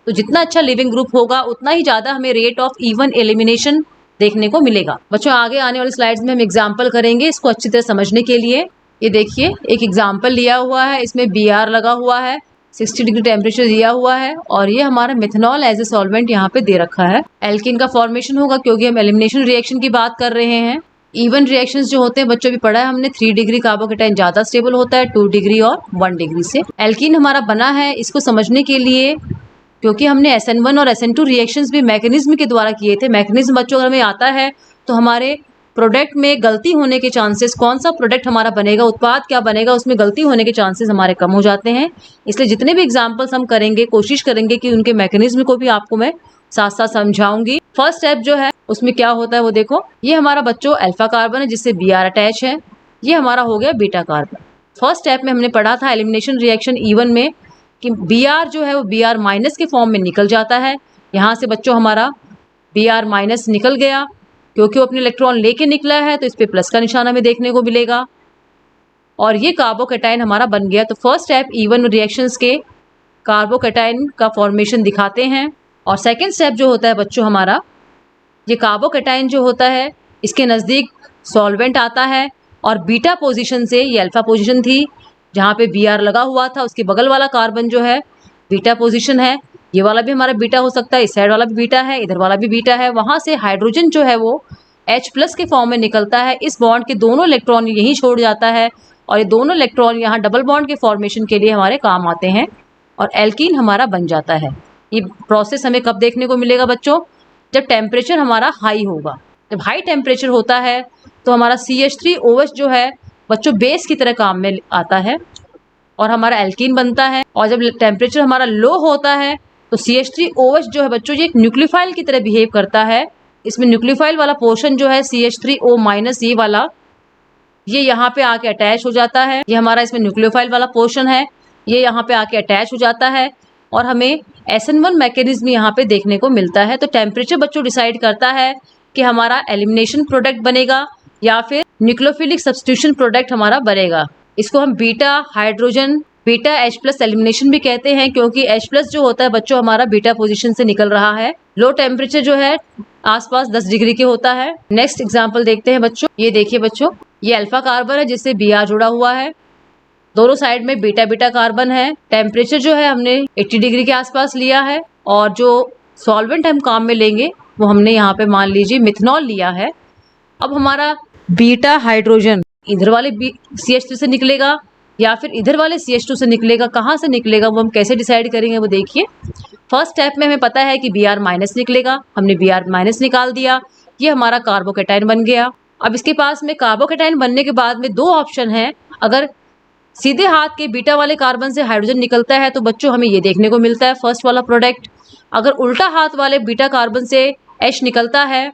तो जितना अच्छा लिविंग ग्रुप होगा उतना ही ज़्यादा हमें रेट ऑफ इवन एलिमिनेशन देखने को मिलेगा। बच्चों आगे आने वाली स्लाइड्स में हम एग्जाम्पल करेंगे इसको अच्छी तरह समझने के लिए। ये देखिए एक एग्जाम्पल लिया हुआ है, इसमें Br लगा हुआ है, 60 डिग्री टेम्परेचर दिया हुआ है और ये हमारा मिथेनॉल एज ए सॉल्वेंट यहाँ पे दे रखा है। एल्किन का फॉर्मेशन होगा क्योंकि हम एलिमिनेशन रिएक्शन की बात कर रहे हैं। इवन रिएक्शंस जो होते हैं बच्चों भी पढ़ा है हमने, 3 डिग्री कार्बोकेटाइन ज्यादा स्टेबल होता है 2 डिग्री और 1 डिग्री से। एल्कीन हमारा बना है, इसको समझने के लिए क्योंकि हमने SN1 और SN2 रिएक्शंस भी मैकेनिज्म के द्वारा किए थे। मैकेनिज्म बच्चों अगर हमें आता है तो हमारे प्रोडक्ट में गलती होने के चांसेस, कौन सा प्रोडक्ट हमारा बनेगा, उत्पाद क्या बनेगा, उसमें गलती होने के चांसेस हमारे कम हो जाते हैं। इसलिए जितने भी एग्जाम्पल्स हम करेंगे कोशिश करेंगे कि उनके मैकेनिज्म को भी आपको मैं साथ साथ समझाऊंगी। फर्स्ट स्टेप जो है उसमें क्या होता है वो देखो, ये हमारा बच्चों अल्फा कार्बन है जिससे Br अटैच है, ये हमारा हो गया बीटा कार्बन। फर्स्ट स्टेप में हमने पढ़ा था एलिमिनेशन रिएक्शन E1 में कि Br जो है वो Br माइनस के फॉर्म में निकल जाता है। यहाँ से बच्चों हमारा Br माइनस निकल गया, क्योंकि वो अपने इलेक्ट्रॉन लेके निकला है तो इस पे प्लस का निशान हमें देखने को मिलेगा और ये कार्बोकैटायन हमारा बन गया। तो फर्स्ट स्टेप E1 रिएक्शंस के कार्बोकैटायन का फॉर्मेशन दिखाते हैं। और सेकेंड स्टेप जो होता है बच्चों हमारा, ये कार्बोकैटायन जो होता है इसके नज़दीक सॉल्वेंट आता है और बीटा पोजीशन से, ये अल्फा पोजीशन थी जहाँ पे Br लगा हुआ था, उसके बगल वाला कार्बन जो है बीटा पोजीशन है। ये वाला भी हमारा बीटा हो सकता है, इस साइड वाला भी बीटा है, इधर वाला भी बीटा है। वहाँ से हाइड्रोजन जो है वो H+ के फॉर्म में निकलता है। इस बॉन्ड के दोनों इलेक्ट्रॉन यहीं छोड़ जाता है और ये दोनों इलेक्ट्रॉन यहाँ डबल बॉन्ड के फॉर्मेशन के लिए हमारे काम आते हैं और एल्कीन हमारा बन जाता है। ये प्रोसेस हमें कब देखने को मिलेगा बच्चों? जब टेम्परेचर हमारा हाई होगा। जब हाई टेम्परेचर होता है तो हमारा CH3OH जो है बच्चों बेस की तरह काम में आता है और हमारा एल्कीन बनता है। और जब टेम्परेचर हमारा लो होता है तो CH3OH जो है बच्चों ये एक न्यूक्लियोफाइल की तरह बिहेव करता है। इसमें न्यूक्लियोफाइल वाला पोर्शन जो है CH3O- ये वाला, ये यहाँ पे आके अटैच हो जाता है। ये हमारा इसमें न्यूक्लियोफाइल वाला पोर्शन है, ये यहाँ पे आके अटैच हो जाता है और हमें SN1 मैकेनिज्म यहाँ पे देखने को मिलता है। तो टेम्परेचर बच्चों डिसाइड करता है कि हमारा एलिमिनेशन प्रोडक्ट बनेगा या फिर न्यूक्लियोफिलिक सब्स्टिट्यूशन प्रोडक्ट हमारा बनेगा। इसको हम beta hydrogen beta H+ elimination भी कहते हैं, क्योंकि H+ जो होता है बच्चों हमारा बीटा पोजीशन से निकल रहा है। लो टेम्परेचर जो है आसपास 10 डिग्री के होता है। नेक्स्ट एग्जाम्पल देखते हैं बच्चों। ये देखिए बच्चों, ये अल्फा कार्बन है जिससे Br जुड़ा हुआ है, दोनों साइड में बीटा बीटा कार्बन है। टेम्परेचर जो है हमने 80 डिग्री के आसपास लिया है और जो सॉल्वेंट हम काम में लेंगे वो हमने यहाँ पे मान लीजिए मिथनॉल लिया है। अब हमारा बीटा हाइड्रोजन इधर वाले CH2 से निकलेगा या फिर इधर वाले CH2 से निकलेगा। कहाँ से निकलेगा वो हम कैसे डिसाइड करेंगे वो देखिए। फर्स्ट स्टेप में हमें पता है कि Br माइनस निकलेगा, हमने Br माइनस निकाल दिया, ये हमारा कार्बोकैटायन बन गया। अब इसके पास में कार्बोकैटायन बनने के बाद में दो ऑप्शन है। अगर सीधे हाथ के बीटा वाले कार्बन से हाइड्रोजन निकलता है तो बच्चों हमें ये देखने को मिलता है फर्स्ट वाला प्रोडक्ट। अगर उल्टा हाथ वाले बीटा कार्बन से H निकलता है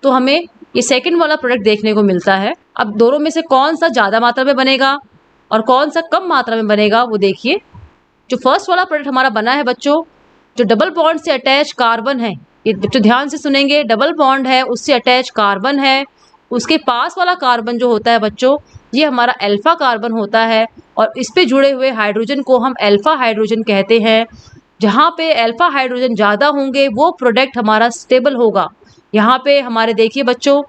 तो हमें ये सेकंड वाला प्रोडक्ट देखने को मिलता है। अब दोनों में से कौन सा ज़्यादा मात्रा में बनेगा और कौन सा कम मात्रा में बनेगा वो देखिए। जो फर्स्ट वाला प्रोडक्ट हमारा बना है बच्चों, जो डबल बॉन्ड से अटैच कार्बन है, ये बच्चों ध्यान से सुनेंगे, डबल बॉन्ड है उससे अटैच कार्बन है, उसके पास वाला कार्बन जो होता है बच्चों ये हमारा अल्फा कार्बन होता है और इस पे जुड़े हुए हाइड्रोजन को हम अल्फा हाइड्रोजन कहते हैं। जहाँ पे अल्फा हाइड्रोजन ज़्यादा होंगे वो प्रोडक्ट हमारा स्टेबल होगा। यहाँ पे हमारे देखिए बच्चों,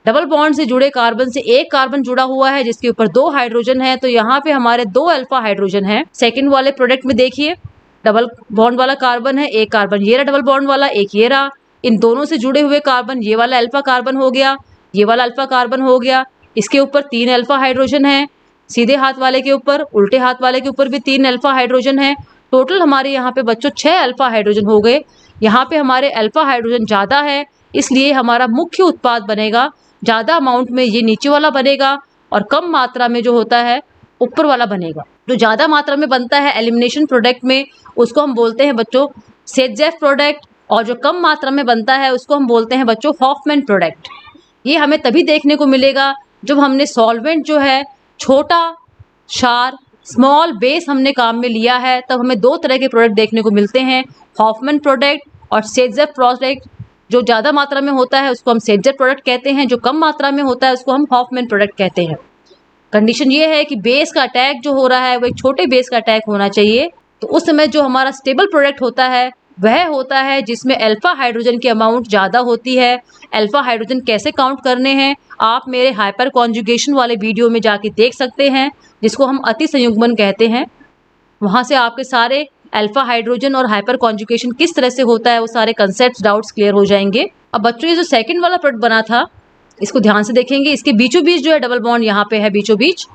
डबल बॉन्ड से जुड़े कार्बन से एक कार्बन जुड़ा हुआ है जिसके ऊपर दो हाइड्रोजन है, तो यहाँ पे हमारे दो अल्फा हाइड्रोजन है। सेकंड वाले प्रोडक्ट में देखिए डबल बॉन्ड वाला कार्बन है, एक कार्बन ये रहा डबल बॉन्ड वाला, एक ये रहा। इन दोनों से जुड़े हुए कार्बन, ये वाला अल्फा कार्बन हो गया, ये वाला अल्फा कार्बन हो गया। इसके ऊपर तीन अल्फा हाइड्रोजन है, सीधे हाथ वाले के ऊपर, उल्टे हाथ वाले के ऊपर भी तीन अल्फा हाइड्रोजन है। टोटल हमारे यहाँ पे बच्चों 6 अल्फा हाइड्रोजन हो गए। यहाँ पे हमारे अल्फा हाइड्रोजन ज़्यादा है इसलिए हमारा मुख्य उत्पाद बनेगा, ज़्यादा अमाउंट में ये नीचे वाला बनेगा और कम मात्रा में जो होता है ऊपर वाला बनेगा। जो ज़्यादा मात्रा में बनता है एलिमिनेशन प्रोडक्ट में उसको हम बोलते हैं बच्चों सेटजेफ प्रोडक्ट, और जो कम मात्रा में बनता है उसको हम बोलते हैं बच्चों हॉफमैन प्रोडक्ट। ये हमें तभी देखने को मिलेगा जब हमने सॉल्वेंट जो है छोटा क्षार स्मॉल बेस हमने काम में लिया है, तब हमें दो तरह के प्रोडक्ट देखने को मिलते हैं, हॉफमैन प्रोडक्ट और सेटजेफ प्रोडक्ट। जो ज़्यादा मात्रा में होता है उसको हम सेटजेफ प्रोडक्ट कहते हैं, जो कम मात्रा में होता है उसको हम हॉफमैन प्रोडक्ट कहते हैं। कंडीशन ये है कि बेस का अटैक जो हो रहा है वो एक छोटे बेस का अटैक होना चाहिए। तो उस समय जो हमारा स्टेबल प्रोडक्ट होता है वह होता है जिसमें अल्फा हाइड्रोजन की अमाउंट ज़्यादा होती है। अल्फा हाइड्रोजन कैसे काउंट करने हैं आप मेरे हाइपर कॉन्जुगेशन वाले वीडियो में जाके देख सकते हैं, जिसको हम अति संयुग्मन कहते हैं। वहाँ से आपके सारे अल्फा हाइड्रोजन और हाइपर कॉन्जुगेशन किस तरह से होता है वो सारे कंसेप्ट डाउट्स क्लियर हो जाएंगे। अब बच्चों ये जो सेकंड वाला प्रोडक्ट बना था इसको ध्यान से देखेंगे, इसके बीचों बीच जो है डबल बॉन्ड यहाँ पे है बीचों बीच,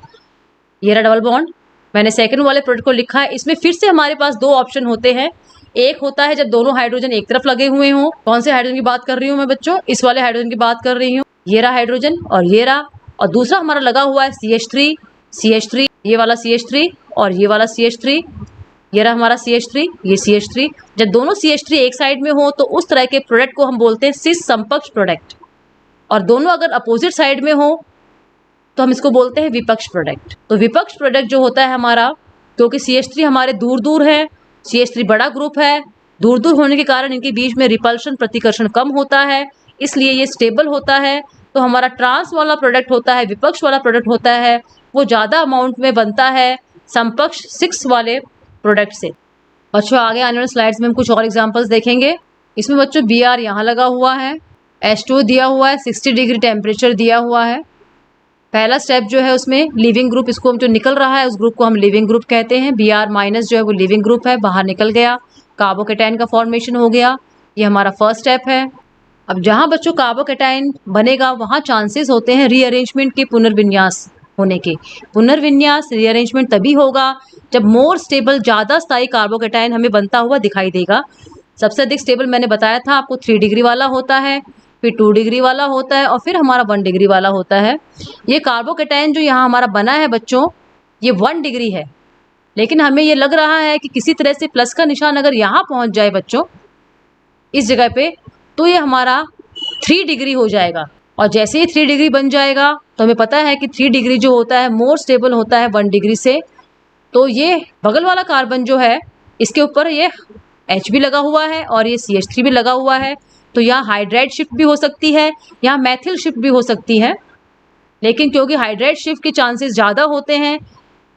ये रहा डबल बॉन्ड। मैंने सेकंड वाले प्रोडक्ट को लिखा है। इसमें फिर से हमारे पास दो ऑप्शन होते हैं। एक होता है जब दोनों हाइड्रोजन एक तरफ लगे हुए हों। कौन से हाइड्रोजन की बात कर रही हूँ मैं बच्चों? इस वाले हाइड्रोजन की बात कर रही हूँ। ये रहा हाइड्रोजन और ये रहा, और दूसरा हमारा लगा हुआ है CH3, ये वाला CH3 और ये वाला CH3, ये रहा हमारा CH3, ये CH3। जब दोनों CH3 एक साइड में हो तो उस तरह के प्रोडक्ट को हम बोलते हैं सिस समकक्ष प्रोडक्ट, और दोनों अगर अपोजिट साइड में हो तो हम इसको बोलते हैं विपक्ष प्रोडक्ट। तो विपक्ष प्रोडक्ट जो होता है हमारा, क्योंकि CH3 हमारे दूर दूर है, CH3 बड़ा ग्रुप है, दूर दूर होने के कारण इनके बीच में रिपल्शन प्रतिकर्षण कम होता है, इसलिए ये स्टेबल होता है। तो हमारा ट्रांस वाला प्रोडक्ट होता है, विपक्ष वाला प्रोडक्ट होता है, वो ज़्यादा अमाउंट में बनता है समपक्ष 6 वाले प्रोडक्ट से। बच्चों आगे आने वाले स्लाइड्स में हम कुछ और एग्जांपल्स देखेंगे। इसमें बच्चों Br यहाँ लगा हुआ है, H2 दिया हुआ है, 60 डिग्री टेम्परेचर दिया हुआ है। पहला स्टेप जो है उसमें लिविंग ग्रुप, इसको हम जो निकल रहा है उस ग्रुप को हम लिविंग ग्रुप कहते हैं। Br माइनस जो है वो लिविंग ग्रुप है, बाहर निकल गया, कार्बोकेटाइन का फॉर्मेशन हो गया। ये हमारा फर्स्ट स्टेप है। अब जहाँ बच्चों कार्बोकेटाइन बनेगा वहाँ चांसेस होते हैं रीअरेंजमेंट के, पुनर्विन्यास होने के। पुनर्विन्यास रीअरेंजमेंट तभी होगा जब मोर स्टेबल, ज़्यादा स्थायी कार्बोकेटाइन हमें बनता हुआ दिखाई देगा। सबसे अधिक स्टेबल मैंने बताया था आपको 3 डिग्री वाला होता है, फिर 2 डिग्री वाला होता है और फिर हमारा 1 डिग्री वाला होता है। ये कार्बोकेटाइन जो यहाँ हमारा बना है बच्चों, ये 1 डिग्री है, लेकिन हमें ये लग रहा है कि किसी तरह से प्लस का निशान अगर यहाँ पहुँच जाए बच्चों इस जगह पे, तो ये हमारा 3 डिग्री हो जाएगा। और जैसे ही 3 डिग्री बन जाएगा तो हमें पता है कि 3 डिग्री जो होता है मोर स्टेबल होता है 1 डिग्री से। तो ये बगल वाला कार्बन जो है इसके ऊपर ये H भी लगा हुआ है और ये CH3 भी लगा हुआ है। तो यहाँ हाइड्राइड शिफ्ट भी हो सकती है, यहाँ मैथिल शिफ्ट भी हो सकती है, लेकिन क्योंकि हाइड्राइड शिफ्ट के चांसेस ज़्यादा होते हैं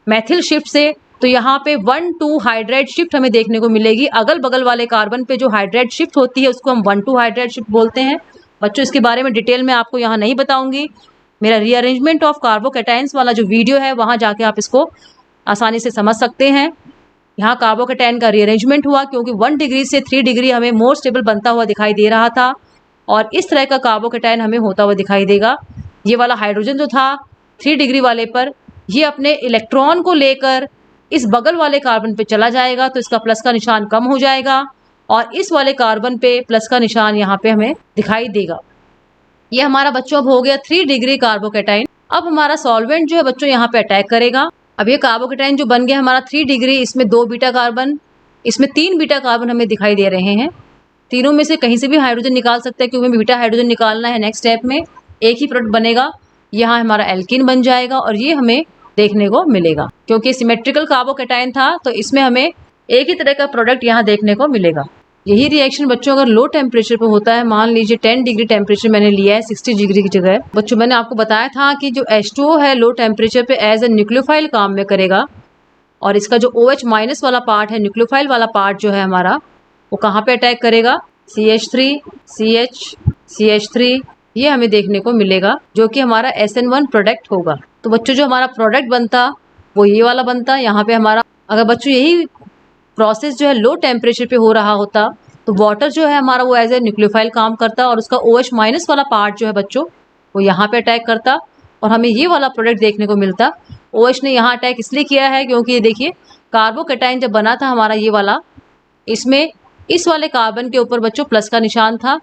मैथिल शिफ्ट से, तो यहाँ पे 1-2 हाइड्राइड शिफ्ट हमें देखने को मिलेगी। अगल बगल वाले कार्बन पे जो हाइड्राइड शिफ्ट होती है उसको हम 1-2 हाइड्राइड शिफ्ट बोलते हैं। बच्चों इसके बारे में डिटेल में आपको यहाँ नहीं बताऊंगी, मेरा रीअरेंजमेंट ऑफ कार्बोकेटाइन्स वाला जो वीडियो है वहाँ जाके आप इसको आसानी से समझ सकते हैं। यहाँ कार्बोकेटाइन का रीअरेंजमेंट हुआ क्योंकि 1 डिग्री से 3 डिग्री हमें मोर स्टेबल बनता हुआ दिखाई दे रहा था और इस तरह का कार्बोकेटाइन हमें होता हुआ दिखाई देगा। ये वाला हाइड्रोजन जो था 3 डिग्री वाले पर, ये अपने इलेक्ट्रॉन को लेकर इस बगल वाले कार्बन पे चला जाएगा, तो इसका प्लस का निशान कम हो जाएगा और इस वाले कार्बन पे प्लस का निशान यहाँ पे हमें दिखाई देगा। ये हमारा बच्चों अब हो गया 3 डिग्री कार्बोकेटाइन। अब हमारा सॉल्वेंट जो है बच्चों यहाँ पे अटैक करेगा। अब ये कार्बोकेटाइन जो बन गया हमारा 3 डिग्री, इसमें 2 बीटा कार्बन, इसमें 3 बीटा कार्बन हमें दिखाई दे रहे हैं। तीनों में से कहीं से भी हाइड्रोजन निकाल सकते हैं क्योंकि हमें बीटा हाइड्रोजन निकालना है। नेक्स्ट स्टेप में एक ही प्रोडक्ट बनेगा, यहाँ हमारा एल्कीन बन जाएगा और ये हमें देखने को मिलेगा। क्योंकि सिमेट्रिकल कार्बोकेटाइन था तो इसमें हमें एक ही तरह का प्रोडक्ट यहाँ देखने को मिलेगा। यही रिएक्शन बच्चों अगर लो टेम्परेचर पे होता है, मान लीजिए 10 डिग्री टेम्परेचर मैंने लिया है 60 डिग्री की जगह। बच्चों मैंने आपको बताया था कि जो H2O है लो टेम्परेचर पे एज ए न्यूक्लियोफाइल काम में करेगा और इसका जो OH माइनस वाला पार्ट है, न्यूक्लियोफाइल वाला पार्ट जो है हमारा, वो कहाँ पे अटैक करेगा? CH3 CH CH3 ये हमें देखने को मिलेगा जो कि हमारा SN1 प्रोडक्ट होगा। तो बच्चों जो हमारा प्रोडक्ट बनता वो ये वाला बनता। यहाँ पे हमारा अगर बच्चों यही प्रोसेस जो है लो टेम्परेचर पे हो रहा होता तो वाटर जो है हमारा वो एज ए न्यूक्लियोफाइल काम करता और उसका OH माइनस वाला पार्ट जो है बच्चों वो यहाँ पे अटैक करता और हमें ये वाला प्रोडक्ट देखने को मिलता। OH ने यहाँ अटैक इसलिए किया है क्योंकि ये देखिए कार्बोकेटाइन जब बना था हमारा ये वाला, इसमें इस वाले कार्बन के ऊपर बच्चों प्लस का निशान था,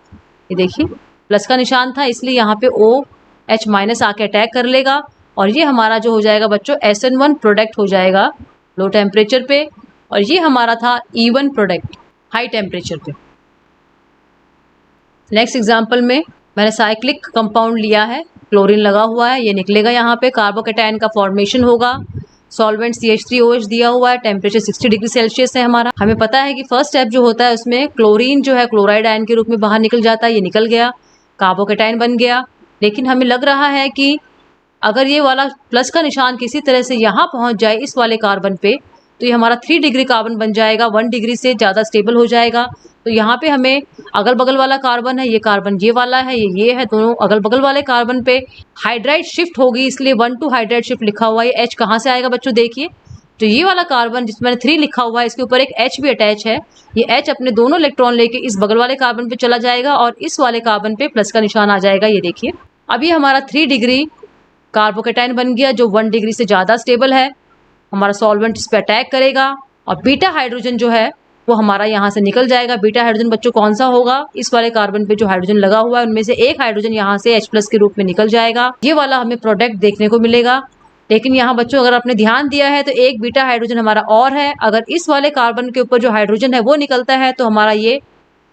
ये देखिए प्लस का निशान था, इसलिए यहाँ पे OH माइनस आके अटैक कर लेगा और ये हमारा जो हो जाएगा बच्चों SN1 प्रोडक्ट हो जाएगा लो टेम्परेचर पे और ये हमारा था E1 प्रोडक्ट हाई टेम्परेचर पे। नेक्स्ट एग्जांपल में मैंने साइक्लिक कंपाउंड लिया है, क्लोरीन लगा हुआ है, ये निकलेगा यहाँ पे, कार्बोकेटाइन का फॉर्मेशन होगा, सॉल्वेंट CH3OH दिया हुआ है, टेम्परेचर 60 डिग्री सेल्सियस है हमारा। हमें पता है कि फर्स्ट स्टेप जो होता है उसमें क्लोरीन जो है क्लोराइड आयन के रूप में बाहर निकल जाता है, ये निकल गया, कार्बोकेटाइन बन गया। लेकिन हमें लग रहा है कि अगर ये वाला प्लस का निशान किसी तरह से यहाँ पहुँच जाए इस वाले कार्बन पे तो ये हमारा 3 डिग्री कार्बन बन जाएगा, 1 डिग्री से ज़्यादा स्टेबल हो जाएगा। तो यहाँ पे हमें अगल बगल वाला कार्बन है, ये कार्बन ये वाला है, ये है, दोनों अगल बगल वाले कार्बन पे हाइड्राइड शिफ्ट होगी, इसलिए 1-2 हाइड्राइड शिफ्ट लिखा हुआ है। ये H कहाँ से आएगा बच्चों? देखिए तो ये वाला कार्बन जिसमें मैंने 3 लिखा हुआ है इसके ऊपर एक H भी अटैच है, ये H अपने दोनों इलेक्ट्रॉन लेके इस बगल वाले कार्बन पे चला जाएगा और इस वाले कार्बन पे प्लस का निशान आ जाएगा। ये देखिए अब ये हमारा 3 डिग्री कार्बोकेटाइन बन गया जो 1 डिग्री से ज़्यादा स्टेबल है। हमारा सॉल्वेंट इस पर अटैक करेगा और बीटा हाइड्रोजन जो है वो हमारा यहाँ से निकल जाएगा। बीटा हाइड्रोजन बच्चों कौन सा होगा? इस वाले कार्बन पे जो हाइड्रोजन लगा हुआ है उनमें से एक हाइड्रोजन यहाँ से H+ के रूप में निकल जाएगा, ये वाला हमें प्रोडक्ट देखने को मिलेगा। लेकिन यहाँ बच्चों अगर आपने ध्यान दिया है तो एक बीटा हाइड्रोजन हमारा और है, अगर इस वाले कार्बन के ऊपर जो हाइड्रोजन है वो निकलता है तो हमारा ये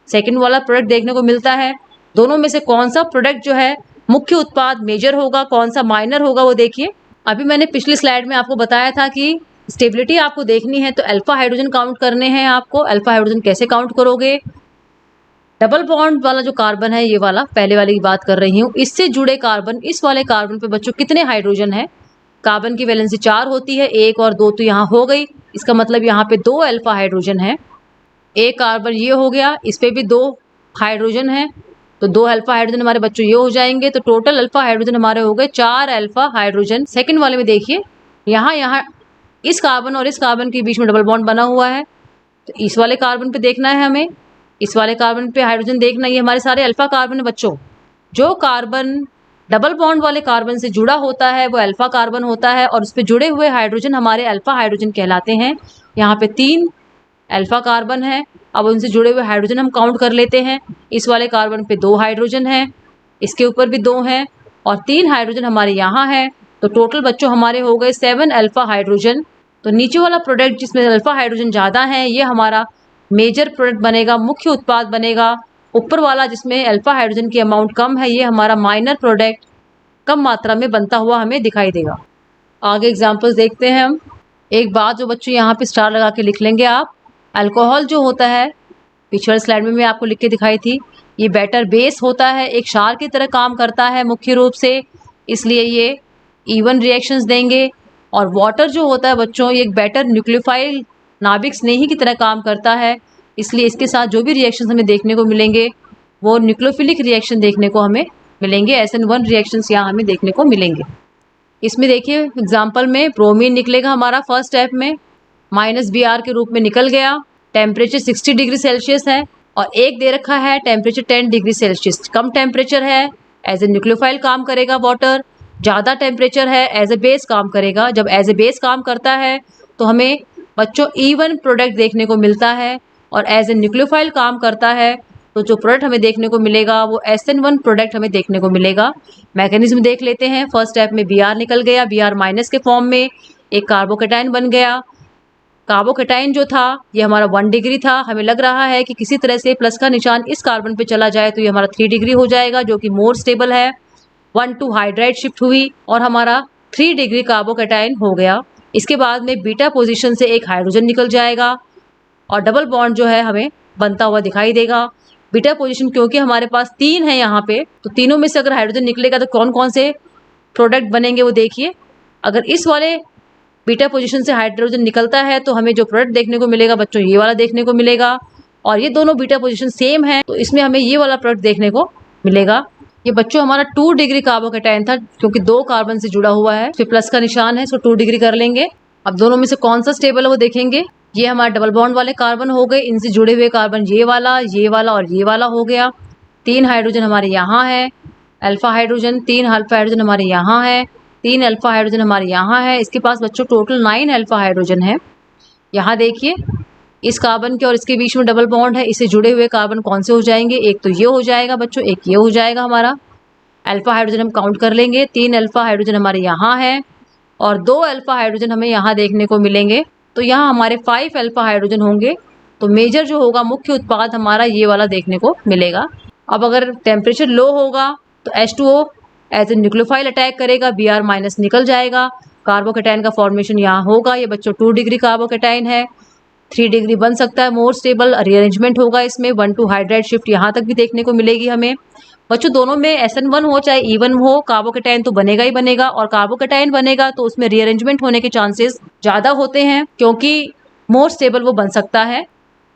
सेकेंड वाला प्रोडक्ट देखने को मिलता है। दोनों में से कौन सा प्रोडक्ट जो है मुख्य उत्पाद मेजर होगा, कौन सा माइनर होगा वो देखिए। अभी मैंने पिछली स्लाइड में आपको बताया था कि स्टेबिलिटी आपको देखनी है तो अल्फा हाइड्रोजन काउंट करने हैं आपको। अल्फा हाइड्रोजन कैसे काउंट करोगे? डबल बॉन्ड वाला जो कार्बन है, ये वाला पहले वाले की बात कर रही हूँ, इससे जुड़े कार्बन, इस वाले कार्बन पे बच्चों कितने हाइड्रोजन है? कार्बन की वैलेंसी 4 होती है, 1 और 2 तो यहाँ हो गई, इसका मतलब यहाँ पे 2 अल्फा हाइड्रोजन है। एक कार्बन ये हो गया, इस पे भी 2 हाइड्रोजन है, तो 2 अल्फा हाइड्रोजन हमारे बच्चों ये हो जाएंगे। तो टोटल अल्फा हाइड्रोजन हमारे हो गए 4 अल्फा हाइड्रोजन। सेकंड वाले में देखिए, यहाँ इस कार्बन और इस कार्बन के बीच में डबल बॉन्ड बना हुआ है, तो इस वाले कार्बन पे देखना है हमें, इस वाले कार्बन पे हाइड्रोजन देखना। ये हमारे सारे अल्फा कार्बन है बच्चों। जो कार्बन डबल बॉन्ड वाले कार्बन से जुड़ा होता है वो अल्फा कार्बन होता है, और उस पे जुड़े हुए हाइड्रोजन हमारे अल्फा हाइड्रोजन कहलाते हैं। यहाँ पे 3 अल्फा कार्बन है। अब उनसे जुड़े हुए हाइड्रोजन हम काउंट कर लेते हैं। इस वाले कार्बन पे 2 हाइड्रोजन है, इसके ऊपर भी 2 हैं, और 3 हाइड्रोजन हमारे यहाँ है। तो टोटल बच्चों हमारे हो गए 7 अल्फा हाइड्रोजन। तो नीचे वाला प्रोडक्ट जिसमें अल्फा हाइड्रोजन ज़्यादा है ये हमारा मेजर प्रोडक्ट बनेगा, मुख्य उत्पाद बनेगा। ऊपर वाला जिसमें अल्फा हाइड्रोजन की अमाउंट कम है ये हमारा माइनर प्रोडक्ट कम मात्रा में बनता हुआ हमें दिखाई देगा। आगे एग्जाम्पल्स देखते हैं हम। एक बात जो बच्चों यहाँ पे स्टार लगा के लिख लेंगे आप, अल्कोहल जो होता है, पिछले स्लाइड में मैं आपको लिख के दिखाई थी, ये बेटर बेस होता है, एक क्षार की तरह काम करता है मुख्य रूप से, इसलिए ये इवन रिएक्शंस देंगे। और वाटर जो होता है बच्चों, ये एक बेटर न्यूक्लियोफाइल नाभिक स्नेही की तरह काम करता है, इसलिए इसके साथ जो भी रिएक्शंस हमें देखने को मिलेंगे वो न्यूक्लियोफिलिक रिएक्शन देखने को हमें मिलेंगे। SN1 रिएक्शंस यहाँ हमें देखने को मिलेंगे। इसमें देखिए एग्जाम्पल में ब्रोमीन निकलेगा हमारा फर्स्ट स्टेप में, -Br के रूप में निकल गया। टेम्परेचर 60 डिग्री सेल्सियस है और एक दे रखा है टेम्परेचर 10 डिग्री सेल्सियस। कम टेम्परेचर है, एज ए न्यूक्लियोफाइल काम करेगा वाटर। ज़्यादा टेम्परेचर है, एज ए बेस काम करेगा। जब एज ए बेस काम करता है तो हमें बच्चों इवन प्रोडक्ट देखने को मिलता है, और एज ए न्यूक्लियोफाइल काम करता है तो जो प्रोडक्ट हमें देखने को मिलेगा वो SN1 प्रोडक्ट हमें देखने को मिलेगा। मैकेनिज्म देख लेते हैं। फर्स्ट स्टेप में Br निकल गया, Br माइनस के फॉर्म में एक कार्बोकेटाइन बन गया। कार्बोकेटाइन जो था ये हमारा 1 डिग्री था, हमें लग रहा है कि किसी तरह से प्लस का निशान इस कार्बन पे चला जाए तो ये हमारा 3 डिग्री हो जाएगा, जो कि मोर स्टेबल है। 1,2 हाइड्राइड शिफ्ट हुई और हमारा 3 डिग्री कार्बोकेटाइन हो गया। इसके बाद में बीटा पोजीशन से एक हाइड्रोजन निकल जाएगा और डबल बॉन्ड जो है हमें बनता हुआ दिखाई देगा। बीटा पोजीशन क्योंकि हमारे पास 3 है यहाँ पे, तो तीनों में से अगर हाइड्रोजन निकलेगा तो कौन कौन से प्रोडक्ट बनेंगे वो देखिए। अगर इस वाले बीटा पोजीशन से हाइड्रोजन निकलता है तो हमें जो प्रोडक्ट देखने को मिलेगा बच्चों ये वाला देखने को मिलेगा, और ये दोनों बीटा पोजीशन सेम है तो इसमें हमें ये वाला प्रोडक्ट देखने को मिलेगा। ये बच्चों हमारा 2 डिग्री कार्बोकेटाइन था, क्योंकि 2 कार्बन से जुड़ा हुआ है, फिर प्लस का निशान है, इसको 2 डिग्री कर लेंगे। अब दोनों में से कौन सा स्टेबल है वो देखेंगे। ये हमारे डबल बॉन्ड वाले कार्बन हो गए, इनसे जुड़े हुए कार्बन ये वाला और ये वाला हो गया। 3 हाइड्रोजन हमारे यहाँ है, अल्फा हाइड्रोजन, 3 अल्फा हाइड्रोजन हमारे यहाँ है, 3 अल्फा हाइड्रोजन हमारे यहाँ है। इसके पास बच्चों टोटल 9 अल्फा हाइड्रोजन है। यहाँ देखिए इस कार्बन के और इसके बीच में डबल बॉन्ड है, इससे जुड़े हुए कार्बन कौन से हो जाएंगे, एक तो ये हो जाएगा बच्चों, एक ये हो जाएगा। हमारा अल्फा हाइड्रोजन हम काउंट कर लेंगे, 3 अल्फा हाइड्रोजन हमारे यहाँ है और 2 अल्फा हाइड्रोजन हमें यहाँ देखने को मिलेंगे, तो यहाँ हमारे 5 अल्फा हाइड्रोजन होंगे। तो मेजर जो होगा मुख्य उत्पाद हमारा ये वाला देखने को मिलेगा। अब अगर टेम्परेचर लो होगा तो H2O as a nucleophile attack करेगा, Br माइनस निकल जाएगा, कार्बोकेटाइन का फॉर्मेशन यहाँ होगा। ये बच्चों 2 डिग्री कार्बोकेटाइन है, 3 डिग्री बन सकता है, मोर स्टेबल रीअरेंजमेंट होगा इसमें। 1,2 हाइड्राइड शिफ्ट यहाँ तक भी देखने को मिलेगी हमें। बच्चों दोनों में SN1 हो चाहे इवन हो, कार्बोकेटाइन तो बनेगा ही बनेगा, और कार्बोकेटाइन बनेगा तो उसमें रीअरेंजमेंट होने के चांसेस ज़्यादा होते हैं, क्योंकि मोर स्टेबल वो बन सकता है।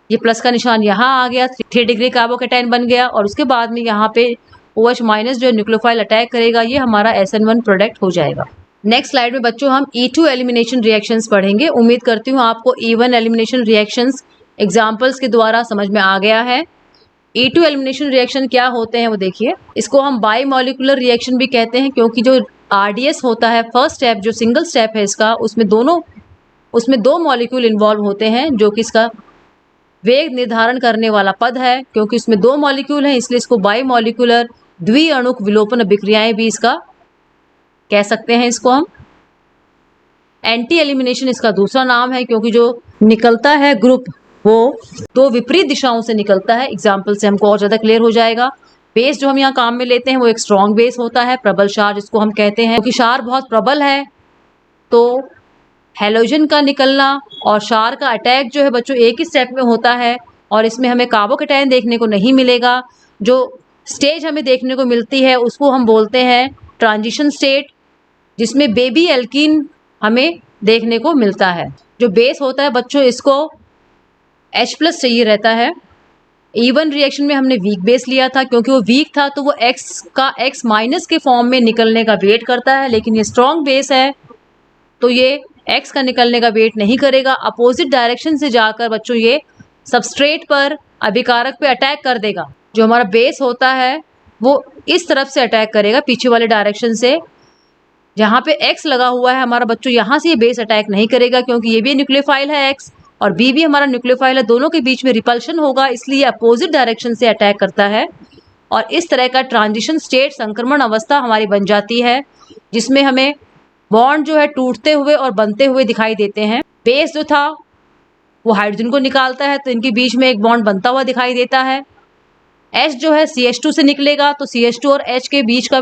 ये प्लस का निशान यहाँ आ गया, 3 डिग्री कार्बोकेटाइन बन गया, और उसके बाद में यहाँ पे OH माइनस जो न्यूक्लियोफाइल अटैक करेगा, ये हमारा SN1 प्रोडक्ट हो जाएगा। नेक्स्ट स्लाइड में बच्चों हम E2 एलिमिनेशन रिएक्शंस पढ़ेंगे। उम्मीद करती हूँ आपको E1 एलिमिनेशन रिएक्शंस एग्जाम्पल्स के द्वारा समझ में आ गया है। E2 एलिमिनेशन रिएक्शन क्या होते हैं वो देखिए। इसको हम बाई मॉलिक्यूलर रिएक्शन भी कहते हैं, क्योंकि जो RDS होता है फर्स्ट स्टेप, जो सिंगल स्टेप है इसका, उसमें 2 मॉलिक्यूल इन्वॉल्व होते हैं, जो कि इसका वेग निर्धारण करने वाला पद है। क्योंकि इसमें 2 मॉलिक्यूल हैं इसलिए इसको बाई मॉलिक्यूलर द्विअणुक विलोपन अभिक्रियाएं भी इसका कह सकते हैं। इसको हम एंटी एलिमिनेशन इसका दूसरा नाम है, क्योंकि जो निकलता है ग्रुप वो 2 विपरीत दिशाओं से निकलता है। एग्जाम्पल से हमको और ज़्यादा क्लियर हो जाएगा। बेस जो हम यहाँ काम में लेते हैं वो एक स्ट्रॉन्ग बेस होता है, प्रबल क्षार जिसको हम कहते हैं। क्योंकि क्षार बहुत प्रबल है तो हैलोजन का निकलना और क्षार का अटैक जो है बच्चों एक ही स्टेप में होता है और इसमें हमें कार्बोकैटायन देखने को नहीं मिलेगा। जो स्टेज हमें देखने को मिलती है उसको हम बोलते हैं ट्रांजिशन स्टेट, जिसमें बेबी एल्कीन हमें देखने को मिलता है। जो बेस होता है बच्चों इसको H+ चाहिए रहता है। इवन रिएक्शन में हमने वीक बेस लिया था, क्योंकि वो वीक था तो वो X का X- के फॉर्म में निकलने का वेट करता है, लेकिन ये स्ट्रॉन्ग बेस है तो ये X का निकलने का वेट नहीं करेगा। अपोजिट डायरेक्शन से जाकर बच्चों ये सबस्ट्रेट पर अभिकारक पे अटैक कर देगा। जो हमारा बेस होता है वो इस तरफ से अटैक करेगा, पीछे वाले डायरेक्शन से। जहाँ पे X लगा हुआ है हमारा बच्चों, यहाँ से ये बेस अटैक नहीं करेगा क्योंकि ये भी न्यूक्लियोफाइल है X और B भी हमारा न्यूक्लियोफाइल है। दोनों के बीच में रिपल्शन होगा, इसलिए अपोजिट डायरेक्शन से अटैक करता है और इस तरह का ट्रांजिशन स्टेट, संक्रमण अवस्था हमारी बन जाती है, जिसमें हमें बॉन्ड जो है टूटते हुए और बनते हुए दिखाई देते हैं। बेस जो था वो हाइड्रोजन को निकालता है तो इनके बीच में एक बॉन्ड बनता हुआ दिखाई देता है। H जो है CH2 से निकलेगा तो CH2 और H के बीच का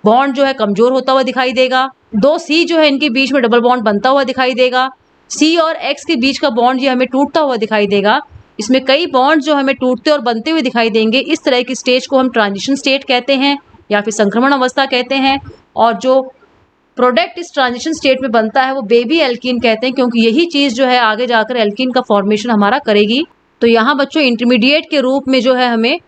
बॉन्ड जो है कमजोर होता हुआ दिखाई देगा। दो C जो है इनके बीच में डबल बॉन्ड बनता हुआ दिखाई देगा। C और X के बीच का बॉन्ड ये हमें टूटता हुआ दिखाई देगा। इसमें कई बॉन्ड जो हमें टूटते और बनते हुए दिखाई देंगे। इस तरह की स्टेज को हम ट्रांजिशन स्टेट कहते हैं या फिर संक्रमण अवस्था कहते हैं। और जो प्रोडक्ट इस ट्रांजिशन स्टेट में बनता है वो बेबी एल्कीन कहते हैं, क्योंकि यही चीज जो है आगे जाकर एल्कीन का फॉर्मेशन हमारा करेगी। तो यहाँ बच्चों इंटरमीडिएट के रूप में जो है हमें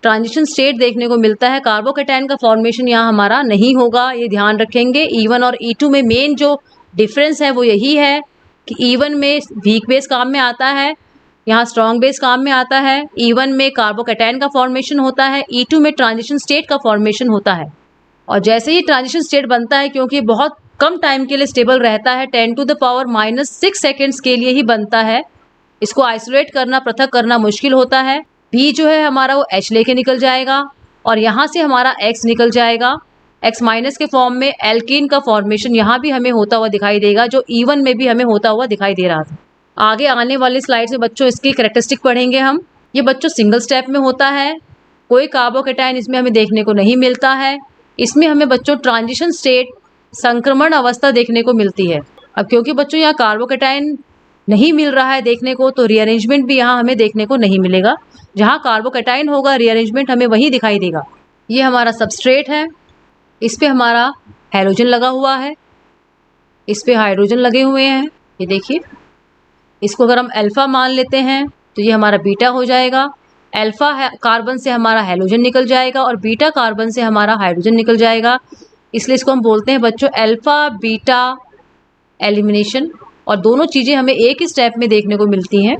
ट्रांजिशन स्टेट देखने को मिलता है। कार्बोकैटायन का फॉर्मेशन यहाँ हमारा नहीं होगा, ये ध्यान रखेंगे। E1 और E2 में मेन जो डिफरेंस है वो यही है कि E1 में वीक बेस काम में आता है, यहाँ स्ट्रॉन्ग बेस काम में आता है। E1 में कार्बोकैटायन का फॉर्मेशन होता है, E2 में ट्रांजिशन स्टेट का फॉर्मेशन होता है। और जैसे ही ट्रांजिशन स्टेट बनता है, क्योंकि बहुत कम टाइम के लिए स्टेबल रहता है, 10⁻⁻⁶ सेकेंड्स के लिए ही बनता है, इसको आइसोलेट करना, पृथक करना मुश्किल होता है। B जो है हमारा वो H लेके निकल जाएगा और यहाँ से हमारा X निकल जाएगा। X- के फॉर्म में एल्कीन का फॉर्मेशन यहाँ भी हमें होता हुआ दिखाई देगा, जो E1 में भी हमें होता हुआ दिखाई दे रहा था। आगे आने वाली स्लाइड में बच्चों इसकी कैरेक्टरिस्टिक पढ़ेंगे हम। ये बच्चों सिंगल स्टेप में होता है, कोई कार्बोकैटायन इसमें हमें देखने को नहीं मिलता है। इसमें हमें बच्चों ट्रांजिशन स्टेट, संक्रमण अवस्था देखने को मिलती है। अब क्योंकि बच्चों यहाँ कार्बोकैटायन नहीं मिल रहा है देखने को, तो रीअरेंजमेंट भी यहाँ हमें देखने को नहीं मिलेगा। जहाँ कार्बोकैटायन होगा रीअरेंजमेंट हमें वहीं दिखाई देगा। ये हमारा सबस्ट्रेट है, इस पे हमारा हैलोजन लगा हुआ है, इस पे हाइड्रोजन लगे हुए हैं। ये देखिए, इसको अगर हम अल्फा मान लेते हैं तो ये हमारा बीटा हो जाएगा। अल्फा कार्बन से हमारा हैलोजन निकल जाएगा और बीटा कार्बन से हमारा हाइड्रोजन निकल जाएगा, इसलिए इसको हम बोलते हैं बच्चों अल्फा बीटा एलिमिनेशन। और दोनों चीज़ें हमें एक ही स्टेप में देखने को मिलती हैं।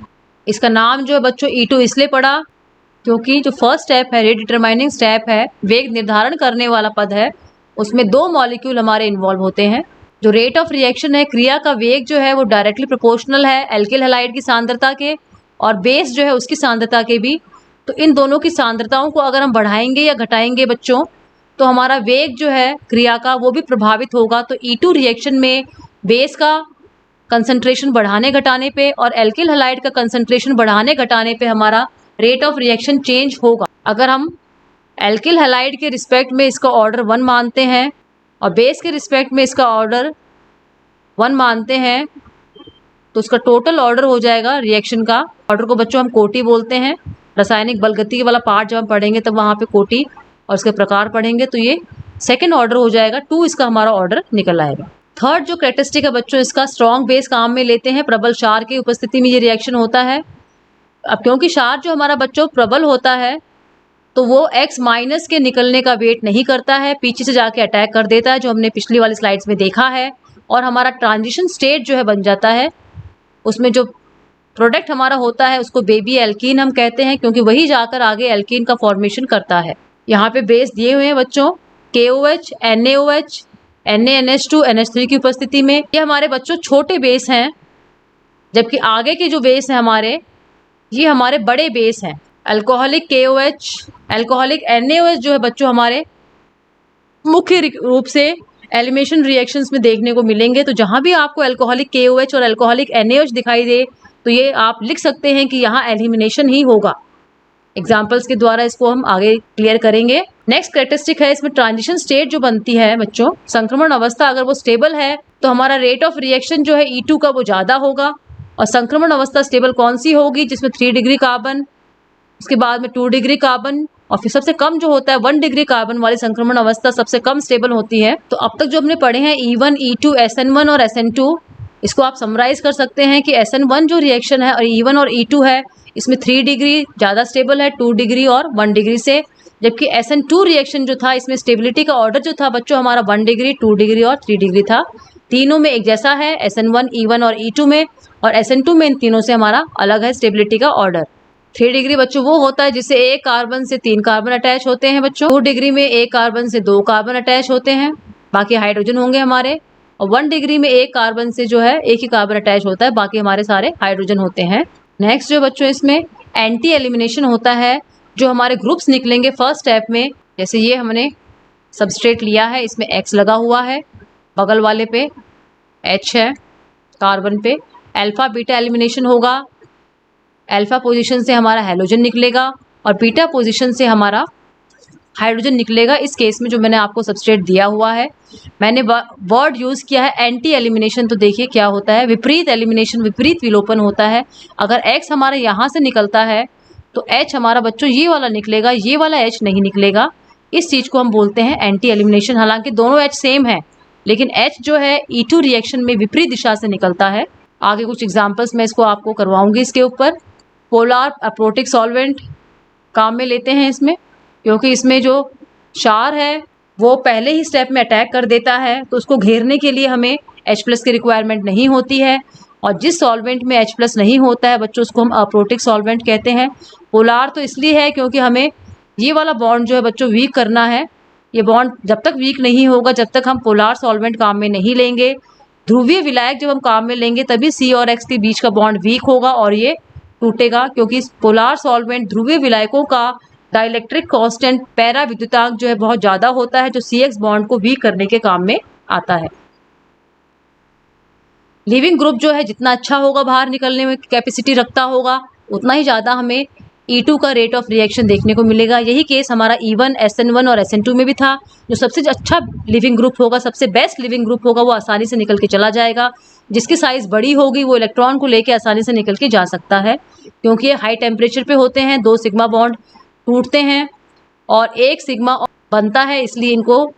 इसका नाम जो है बच्चों E2 इसलिए पड़ा क्योंकि जो फर्स्ट स्टेप है, रेट डिटरमाइनिंग स्टेप है, वेग निर्धारण करने वाला पद है, उसमें दो मॉलिक्यूल हमारे इन्वॉल्व होते हैं। जो रेट ऑफ रिएक्शन है, क्रिया का वेग जो है वो डायरेक्टली प्रोपोर्शनल है एल्किल हैलाइड की सांद्रता के और बेस जो है उसकी सांद्रता के भी। तो इन दोनों की सांद्रताओं को अगर हम बढ़ाएंगे या घटाएंगे बच्चों, तो हमारा वेग जो है क्रिया का वो भी प्रभावित होगा। तो E2 रिएक्शन में बेस का कंसंट्रेशन बढ़ाने घटाने पे और एल्किल हैलाइड का कंसंट्रेशन बढ़ाने घटाने पे हमारा रेट ऑफ रिएक्शन चेंज होगा। अगर हम एल्किल हैलाइड के रिस्पेक्ट में इसका ऑर्डर 1 मानते हैं और बेस के रिस्पेक्ट में इसका ऑर्डर 1 मानते हैं, तो उसका टोटल ऑर्डर हो जाएगा रिएक्शन का। ऑर्डर को बच्चों हम कोटि बोलते हैं। रासायनिक बलगति वाला पार्ट जब हम पढ़ेंगे तब वहाँ पे कोटि और उसके प्रकार पढ़ेंगे, तो ये सेकेंड ऑर्डर हो जाएगा, 2 इसका हमारा ऑर्डर निकल आएगा। थर्ड जो कैरेक्टरिस्टिक है बच्चों, इसका स्ट्रॉन्ग बेस काम में लेते हैं, प्रबल क्षार की उपस्थिति में ये रिएक्शन होता है। अब क्योंकि क्षार जो हमारा बच्चों प्रबल होता है तो वो X- के निकलने का वेट नहीं करता है, पीछे से जाके अटैक कर देता है, जो हमने पिछली वाली स्लाइड्स में देखा है। और हमारा ट्रांजिशन स्टेट जो है बन जाता है, उसमें जो प्रोडक्ट हमारा होता है उसको बेबी एल्कीन हम कहते हैं, क्योंकि वही जाकर आगे एल्कीन का फॉर्मेशन करता है। यहाँ पे बेस दिए हुए हैं बच्चों, KOH, NaOH, NaNH2, NH3 की उपस्थिति में। ये हमारे बच्चों छोटे बेस हैं, जबकि आगे के जो बेस हैं हमारे, ये हमारे बड़े बेस हैं। अल्कोहलिक KOH, अल्कोहलिक NaOH जो है बच्चों हमारे मुख्य रूप से एलिमिनेशन रिएक्शंस में देखने को मिलेंगे। तो जहाँ भी आपको अल्कोहलिक KOH और अल्कोहलिक NaOH दिखाई दे, तो ये आप लिख सकते हैं कि यहाँ एलिमिनेशन ही होगा। एग्जाम्पल्स के द्वारा इसको हम आगे क्लियर करेंगे। नेक्स्ट कैरेक्टरिस्टिक है इसमें ट्रांजिशन स्टेट जो बनती है बच्चों, संक्रमण अवस्था अगर वो स्टेबल है तो हमारा रेट ऑफ रिएक्शन जो है E2 का वो ज़्यादा होगा। और संक्रमण अवस्था स्टेबल कौन सी होगी, जिसमें 3 डिग्री कार्बन, उसके बाद में 2 डिग्री कार्बन, और फिर सबसे कम जो होता है 1 डिग्री कार्बन वाली संक्रमण अवस्था सबसे कम स्टेबल होती है। तो अब तक जो हमने पढ़े हैं E1, E2, SN1 और SN2, इसको आप समराइज कर सकते हैं कि SN1 जो रिएक्शन है और E1 और E2 है, इसमें 3 डिग्री ज़्यादा स्टेबल है 2 डिग्री और 1 डिग्री से, जबकि SN2 रिएक्शन जो था इसमें स्टेबिलिटी का ऑर्डर जो था बच्चों हमारा 1 डिग्री, 2 डिग्री और 3 डिग्री था। तीनों में एक जैसा है SN1, E1 और E2 में, और SN2 में इन तीनों से हमारा अलग है स्टेबिलिटी का ऑर्डर। 3 डिग्री बच्चों वो होता है जिससे एक कार्बन से 3 कार्बन अटैच होते हैं बच्चों। 2 डिग्री में एक कार्बन से 2 कार्बन अटैच होते हैं, बाकी हाइड्रोजन होंगे हमारे। और 1 डिग्री में एक कार्बन से जो है एक ही कार्बन अटैच होता है, बाकी हमारे सारे हाइड्रोजन होते हैं। नेक्स्ट जो बच्चों इसमें एंटी एलिमिनेशन होता है, जो हमारे ग्रुप्स निकलेंगे फर्स्ट स्टेप में। जैसे ये हमने सबस्ट्रेट लिया है, इसमें X लगा हुआ है, बगल वाले पे H है, कार्बन पे अल्फा बीटा एलिमिनेशन होगा। अल्फा पोजीशन से हमारा हैलोजन निकलेगा और बीटा पोजीशन से हमारा हाइड्रोजन निकलेगा। इस केस में जो मैंने आपको सबस्ट्रेट दिया हुआ है, मैंने वर्ड यूज़ किया है एंटी एलिमिनेशन। तो देखिए क्या होता है, विपरीत एलिमिनेशन, विपरीत विलोपन होता है। अगर X हमारे यहाँ से निकलता है तो H हमारा बच्चों ये वाला निकलेगा, ये वाला H नहीं निकलेगा। इस चीज़ को हम बोलते हैं एंटी एलिमिनेशन। हालांकि दोनों H सेम है, लेकिन H जो है E2 रिएक्शन में विपरीत दिशा से निकलता है। आगे कुछ एग्जाम्पल्स मैं इसको आपको करवाऊंगी इसके ऊपर। पोलर अप्रोटिक सॉल्वेंट काम में लेते हैं इसमें, क्योंकि इसमें जो क्षार है वो पहले ही स्टेप में अटैक कर देता है, तो उसको घेरने के लिए हमें H+ की रिक्वायरमेंट नहीं होती है। और जिस सॉल्वेंट में H+ नहीं होता है बच्चों, उसको हम अप्रोटिक सॉल्वेंट कहते हैं। पोलार तो इसलिए है क्योंकि हमें ये वाला बॉन्ड जो है बच्चों वीक करना है। ये बॉन्ड जब तक वीक नहीं होगा, जब तक हम पोलार सॉल्वेंट काम में नहीं लेंगे। ध्रुवीय विलायक जब हम काम में लेंगे तभी C और X के बीच का बॉन्ड वीक होगा और ये टूटेगा, क्योंकि पोलार सॉल्वेंट ध्रुवीय विलायकों का डाइलेक्ट्रिक कांस्टेंट पैरा विद्युतांक जो है बहुत ज़्यादा होता है, जो CX बॉन्ड को वीक करने के काम में आता है। लिविंग ग्रुप जो है जितना अच्छा होगा, बाहर निकलने में कैपेसिटी रखता होगा, उतना ही ज़्यादा हमें E2 का रेट ऑफ रिएक्शन देखने को मिलेगा। यही केस हमारा E1, SN1 और SN2 में भी था। जो सबसे अच्छा लिविंग ग्रुप होगा, सबसे बेस्ट लिविंग ग्रुप होगा, वो आसानी से निकल के चला जाएगा। जिसकी साइज़ बड़ी होगी वो इलेक्ट्रॉन को लेके आसानी से निकल के जा सकता है, क्योंकि ये हाई टेम्परेचर पे होते हैं। 2 सिग्मा बॉन्ड टूटते हैं और 1 सिग्मा बनता है, इसलिए इनको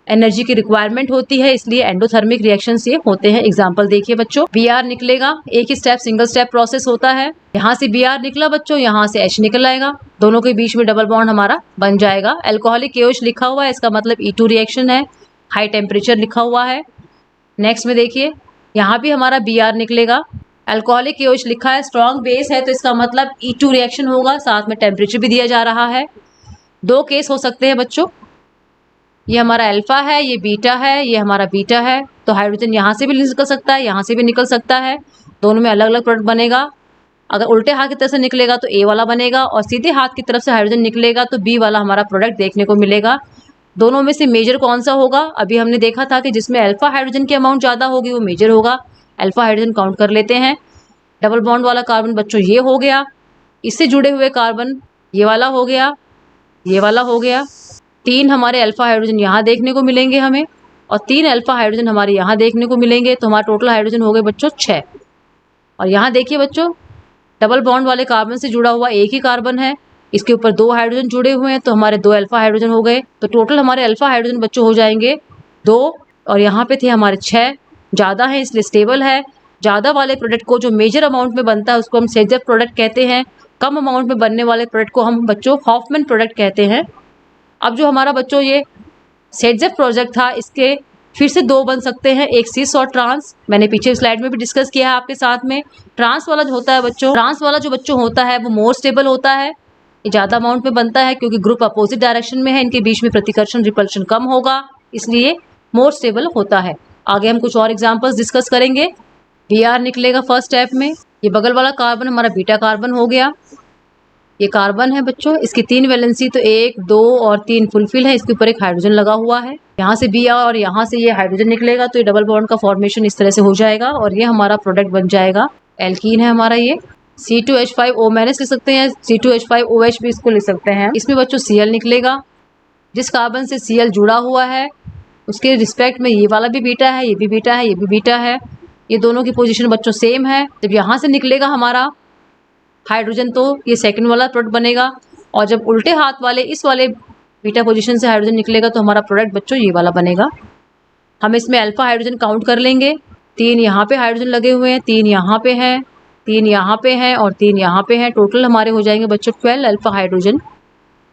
एनर्जी की रिक्वायरमेंट होती है, इसलिए एंडोथर्मिक रिएक्शंस ये होते हैं। एग्जांपल देखिए बच्चों, Br निकलेगा, एक ही स्टेप सिंगल स्टेप प्रोसेस होता है। यहाँ से Br निकला बच्चों, यहाँ से H निकल आएगा, दोनों के बीच में डबल बॉन्ड हमारा बन जाएगा। अल्कोहलिक KOH लिखा हुआ है, इसका मतलब E2 रिएक्शन है, हाई टेम्परेचर लिखा हुआ है। नेक्स्ट में देखिए, यहाँ भी हमारा Br निकलेगा, अल्कोहलिक KOH लिखा है, स्ट्रॉन्ग बेस है, तो इसका मतलब E2 रिएक्शन होगा, साथ में टेम्परेचर भी दिया जा रहा है। 2 केस हो सकते हैं बच्चों, ये हमारा अल्फा है, ये बीटा है, ये हमारा बीटा है। तो हाइड्रोजन यहाँ से भी निकल सकता है, यहाँ से भी निकल सकता है, दोनों में अलग अलग प्रोडक्ट बनेगा। अगर उल्टे हाथ की तरफ से निकलेगा तो A वाला बनेगा, और सीधे हाथ की तरफ से हाइड्रोजन निकलेगा तो B वाला हमारा प्रोडक्ट देखने को मिलेगा। दोनों में से मेजर कौन सा होगा, अभी हमने देखा था कि जिसमें अल्फा हाइड्रोजन की अमाउंट ज़्यादा होगी वो मेजर होगा। अल्फा हाइड्रोजन काउंट कर लेते हैं। डबल बॉन्ड वाला कार्बन बच्चों ये हो गया, इससे जुड़े हुए कार्बन ये वाला हो गया, ये वाला हो गया। 3 हमारे अल्फा हाइड्रोजन यहाँ देखने को मिलेंगे हमें, और 3 अल्फा हाइड्रोजन हमारे यहाँ देखने को मिलेंगे, तो हमारा टोटल हाइड्रोजन हो गए बच्चों 6। और यहाँ देखिए बच्चों, डबल बॉन्ड वाले कार्बन से जुड़ा हुआ एक ही कार्बन है, इसके ऊपर 2 हाइड्रोजन जुड़े हुए हैं, तो हमारे 2 अल्फा हाइड्रोजन हो गए। तो टोटल हमारे अल्फा हाइड्रोजन बच्चों हो जाएंगे 2, और यहाँ पे थे हमारे 6। ज़्यादा है इसलिए स्टेबल है। ज़्यादा वाले प्रोडक्ट को जो मेजर अमाउंट में बनता है उसको हम सेजेफ प्रोडक्ट कहते हैं। कम अमाउंट में बनने वाले प्रोडक्ट को हम बच्चों हॉफमैन प्रोडक्ट कहते हैं। अब जो हमारा बच्चों ये सेजेफ प्रोजेक्ट था, इसके फिर से 2 बन सकते हैं, एक सिस और ट्रांस। मैंने पीछे स्लाइड में भी डिस्कस किया है आपके साथ में। ट्रांस वाला जो होता है बच्चों, ट्रांस वाला जो बच्चों होता है वो मोर स्टेबल होता है, ये ज़्यादा अमाउंट में बनता है क्योंकि ग्रुप अपोजिट डायरेक्शन में है, इनके बीच में प्रतिकर्षण रिपल्शन कम होगा, इसलिए मोर स्टेबल होता है। आगे हम कुछ और एग्जाम्पल्स डिस्कस करेंगे। Br निकलेगा फर्स्ट स्टेप में, ये बगल वाला कार्बन हमारा बीटा कार्बन हो गया। ये कार्बन है बच्चों, इसकी 3 वैलेंसी तो 1, 2 और 3 फुलफिल है, इसके ऊपर एक हाइड्रोजन लगा हुआ है। यहाँ से Br और यहाँ से ये हाइड्रोजन निकलेगा, तो ये डबल बॉन्ड का फॉर्मेशन इस तरह से हो जाएगा और ये हमारा प्रोडक्ट बन जाएगा। एल्कीन है हमारा ये। C2H5O- लिख सकते हैं, C2H5OH भी इसको लिख सकते हैं। इसमें बच्चों Cl निकलेगा। जिस कार्बन से Cl जुड़ा हुआ है उसके रिस्पेक्ट में ये वाला भी बीटा है, ये भी बीटा है, ये भी बीटा है। ये दोनों की पोजीशन बच्चों सेम है। जब यहाँ से निकलेगा हमारा हाइड्रोजन तो ये सेकंड वाला प्रोडक्ट बनेगा, और जब उल्टे हाथ वाले इस वाले बीटा पोजीशन से हाइड्रोजन निकलेगा तो हमारा प्रोडक्ट बच्चों ये वाला बनेगा। हम इसमें अल्फा हाइड्रोजन काउंट कर लेंगे। 3 यहाँ पे हाइड्रोजन लगे हुए हैं, 3 यहाँ पे हैं, 3 यहाँ पे हैं और 3 यहाँ पे हैं। टोटल हमारे हो जाएंगे बच्चों 12 अल्फा हाइड्रोजन।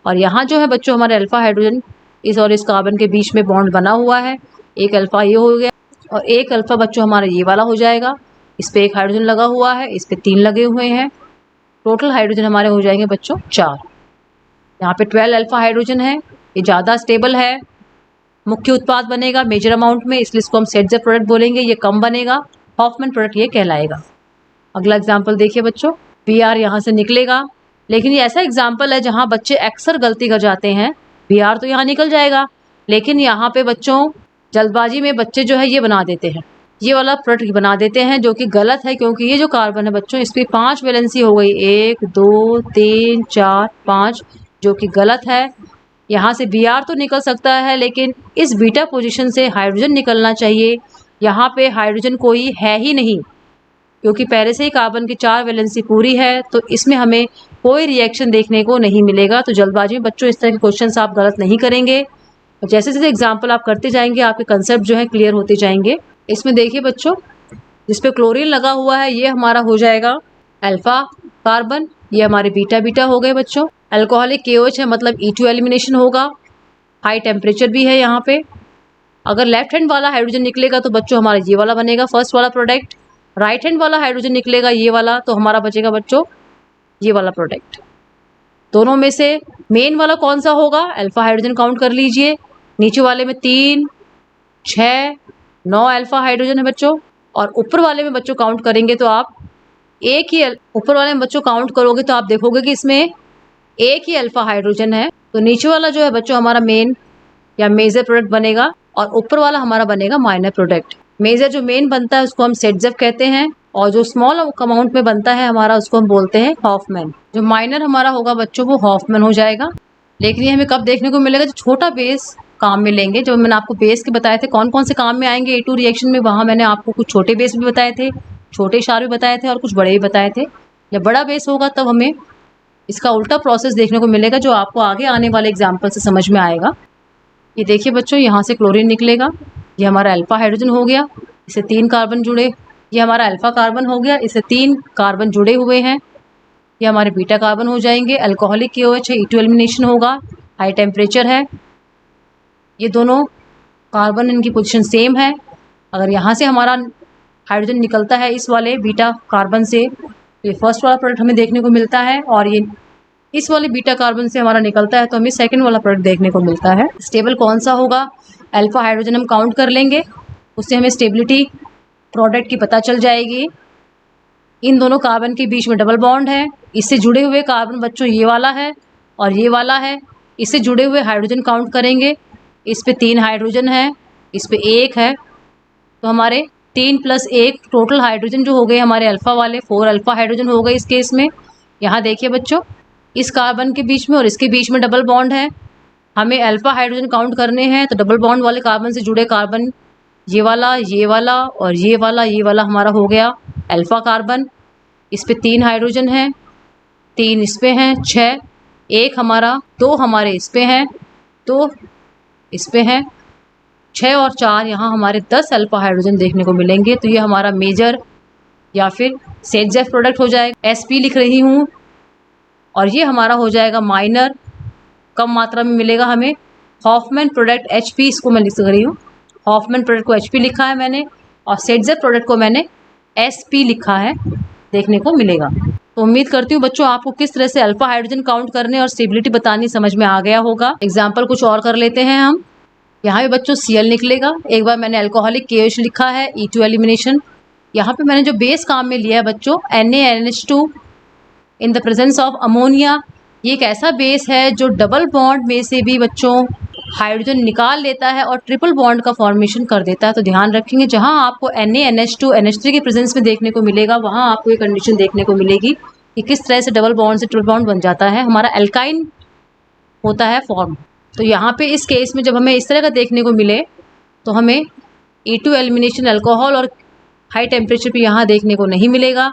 और यहाँ जो है बच्चों हमारे अल्फा हाइड्रोजन इस और इस कार्बन के बीच में बॉन्ड बना हुआ है। एक अल्फा ये हो गया और एक अल्फा बच्चों हमारा ये वाला हो जाएगा। इस पे एक हाइड्रोजन लगा हुआ है, इस पे 3 लगे हुए हैं। टोटल हाइड्रोजन हमारे हो जाएंगे बच्चों 4। यहाँ पे 12 अल्फा हाइड्रोजन है, ये ज़्यादा स्टेबल है, मुख्य उत्पाद बनेगा मेजर अमाउंट में, इसलिए इसको हम सेट प्रोडक्ट बोलेंगे। ये कम बनेगा, हॉफमैन प्रोडक्ट ये कहलाएगा। अगला एग्जाम्पल देखिए बच्चों, Br यहाँ से निकलेगा, लेकिन ये ऐसा एग्जाम्पल है जहाँ बच्चे अक्सर गलती कर जाते हैं। Br तो यहाँ निकल जाएगा, लेकिन यहाँ पे बच्चों जल्दबाजी में बच्चे जो है ये बना देते हैं, ये वाला प्रोडक्ट बना देते हैं, जो कि गलत है। क्योंकि ये जो कार्बन है बच्चों इस पर 5 वैलेंसी हो गई, 1 2 3 4 5, जो कि गलत है। यहाँ से Br तो निकल सकता है, लेकिन इस बीटा पोजीशन से हाइड्रोजन निकलना चाहिए। यहाँ पे हाइड्रोजन कोई है ही नहीं, क्योंकि पहले से ही कार्बन की 4 वैलेंसी पूरी है, तो इसमें हमें कोई रिएक्शन देखने को नहीं मिलेगा। तो जल्दबाजी में बच्चों इस तरह के क्वेश्चन आप गलत नहीं करेंगे। जैसे जैसे एग्जाम्पल आप करते जाएंगे आपके कंसेप्ट जो है क्लियर होते जाएंगे। इसमें देखिए बच्चों, जिस पे क्लोरीन लगा हुआ है ये हमारा हो जाएगा अल्फा कार्बन, ये हमारे बीटा बीटा हो गए बच्चों। अल्कोहलिक KOH है, मतलब E2 एलिमिनेशन होगा। हाई टेम्परेचर भी है यहाँ पे। अगर लेफ्ट हैंड वाला हाइड्रोजन निकलेगा तो बच्चों हमारा ये वाला बनेगा फर्स्ट वाला प्रोडक्ट। राइट हैंड वाला हाइड्रोजन निकलेगा ये वाला, तो हमारा बचेगा बच्चों ये वाला प्रोडक्ट। दोनों में से मेन वाला कौन सा होगा? अल्फा हाइड्रोजन काउंट कर लीजिए। नीचे वाले में 3 6 9 अल्फा हाइड्रोजन है बच्चों, और ऊपर वाले में बच्चों काउंट करेंगे तो आप एक ही ऊपर वाले में बच्चों काउंट करोगे तो आप देखोगे कि इसमें एक ही अल्फा हाइड्रोजन है। तो नीचे वाला जो है बच्चों हमारा मेन या मेजर प्रोडक्ट बनेगा, और ऊपर वाला हमारा बनेगा माइनर प्रोडक्ट। मेजर जो मेन बनता है उसको हम सेटजेफ कहते हैं, और जो स्मॉल अमाउंट में बनता है हमारा उसको हम बोलते हैं हॉफमैन। जो माइनर हमारा होगा बच्चों वो हॉफमैन हो जाएगा। लेकिन ये हमें कब देखने को मिलेगा? जो छोटा बेस काम में लेंगे। जो मैंने आपको बेस के बताए थे कौन कौन से काम में आएंगे A2 रिएक्शन में, वहाँ मैंने आपको कुछ छोटे बेस भी बताए थे, छोटे क्षार भी बताए थे और कुछ बड़े भी बताए थे। जब बड़ा बेस होगा तब हमें इसका उल्टा प्रोसेस देखने को मिलेगा, जो आपको आगे आने वाले एग्जाम्पल से समझ में आएगा। ये देखिए बच्चों, यहाँ से क्लोरीन निकलेगा, ये हमारा अल्फा हाइड्रोजन हो गया, इससे 3 कार्बन जुड़े। ये हमारा अल्फा कार्बन हो गया, इससे 3 कार्बन जुड़े हुए हैं। ये हमारे बीटा कार्बन हो जाएंगे। अल्कोहलिक KOH है, E2 एलिमिनेशन होगा, हाई टेम्परेचर है। ये दोनों कार्बन इनकी पोजीशन सेम है। अगर यहाँ से हमारा हाइड्रोजन निकलता है इस वाले बीटा कार्बन से, तो ये फर्स्ट वाला प्रोडक्ट हमें देखने को मिलता है, और ये इस वाले बीटा कार्बन से हमारा निकलता है तो हमें सेकंड वाला प्रोडक्ट देखने को मिलता है। स्टेबल कौन सा होगा? अल्फा हाइड्रोजन हम काउंट कर लेंगे, उससे हमें स्टेबिलिटी प्रोडक्ट की पता चल जाएगी। इन दोनों कार्बन के बीच में डबल बॉन्ड है, इससे जुड़े हुए कार्बन बच्चों ये वाला है और ये वाला है। इससे जुड़े हुए हाइड्रोजन काउंट करेंगे, इस पे 3 हाइड्रोजन है, इस पे 1 है, तो हमारे 3 + 1 टोटल हाइड्रोजन जो हो गए हमारे अल्फा वाले 4 अल्फा हाइड्रोजन हो गए इस केस में। यहाँ देखिए बच्चों, इस कार्बन के बीच में और इसके बीच में डबल बॉन्ड है, हमें अल्फा हाइड्रोजन काउंट करने हैं, तो डबल बॉन्ड वाले कार्बन से जुड़े कार्बन ये वाला और ये वाला हमारा हो गया अल्फा कार्बन। इस पे 3 हाइड्रोजन है, 3 इस पे हैं, 6, 1 हमारा, 2 हमारे इस पे हैं, 2 इस पे हैं, 6 और 4 यहाँ हमारे 10 अल्फा हाइड्रोजन देखने को मिलेंगे। तो ये हमारा मेजर या फिर सेटजेफ प्रोडक्ट हो जाएगा, SP लिख रही हूँ, और ये हमारा हो जाएगा माइनर, कम मात्रा में मिलेगा हमें। हॉफमैन प्रोडक्ट HP इसको मैं लिख रही हूँ, हॉफमैन प्रोडक्ट को HP लिखा है मैंने, और सेटजेफ प्रोडक्ट को मैंने SP लिखा है, देखने को मिलेगा। तो उम्मीद करती हूँ बच्चों आपको किस तरह से अल्फा हाइड्रोजन काउंट करने और स्टेबिलिटी बतानी समझ में आ गया होगा। एग्जाम्पल कुछ और कर लेते हैं हम। यहाँ पे बच्चों Cl निकलेगा, एक बार मैंने अल्कोहलिक KOH लिखा है, E2 एलिमिनेशन। यहाँ पे मैंने जो बेस काम में लिया है बच्चों NaNH2 in the presence of ammonia. ये एक ऐसा बेस है जो डबल बॉन्ड में से भी बच्चों हाइड्रोजन निकाल लेता है और ट्रिपल बॉन्ड का फॉर्मेशन कर देता है। तो ध्यान रखेंगे, जहां आपको Na-NH2 NH3 की प्रेजेंस में देखने को मिलेगा, वहां आपको ये कंडीशन देखने को मिलेगी कि किस तरह से डबल बॉन्ड से ट्रिपल बॉन्ड बन जाता है, हमारा एल्काइन होता है फॉर्म। तो यहाँ पे इस केस में जब हमें इस तरह का देखने को मिले तो हमें E2 एलिमिनेशन अल्कोहल और हाई टेम्परेचर पे यहाँ देखने को नहीं मिलेगा,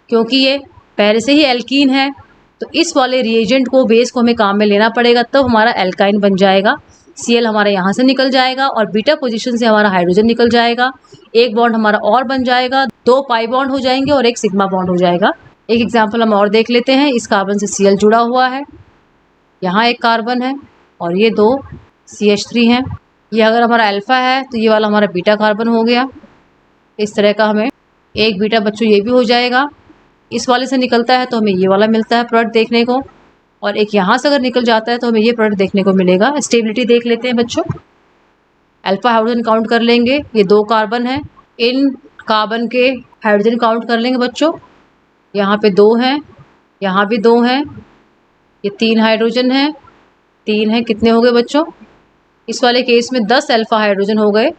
क्योंकि ये पहले से ही एल्कीन है। तो इस वाले रिएजेंट को, बेस को हमें काम में लेना पड़ेगा, तब हमारा एल्काइन बन जाएगा। Cl हमारा यहाँ से निकल जाएगा और बीटा पोजीशन से हमारा हाइड्रोजन निकल जाएगा। एक बॉन्ड हमारा और बन जाएगा, 2 पाई बॉन्ड हो जाएंगे और एक सिग्मा बॉन्ड हो जाएगा। एक एग्जाम्पल हम और देख लेते हैं। इस कार्बन से Cl जुड़ा हुआ है, यहाँ एक कार्बन है और ये 2 CH3 हैं। ये अगर हमारा अल्फा है तो ये वाला हमारा बीटा कार्बन हो गया। इस तरह का हमें एक बीटा बच्चों ये भी हो जाएगा। इस वाले से निकलता है तो हमें ये वाला मिलता है प्रोडक्ट देखने को, और एक यहाँ से अगर निकल जाता है तो हमें ये प्रोडक्ट देखने को मिलेगा। स्टेबिलिटी देख लेते हैं बच्चों। अल्फा हाइड्रोजन काउंट कर लेंगे, ये 2 कार्बन है। इन कार्बन के हाइड्रोजन काउंट कर लेंगे बच्चों। यहाँ पे 2 हैं, यहाँ भी 2 हैं, ये 3 हाइड्रोजन है, 3 है। कितने हो गए बच्चों? इस वाले केस में 10 अल्फा हाइड्रोजन हो गए।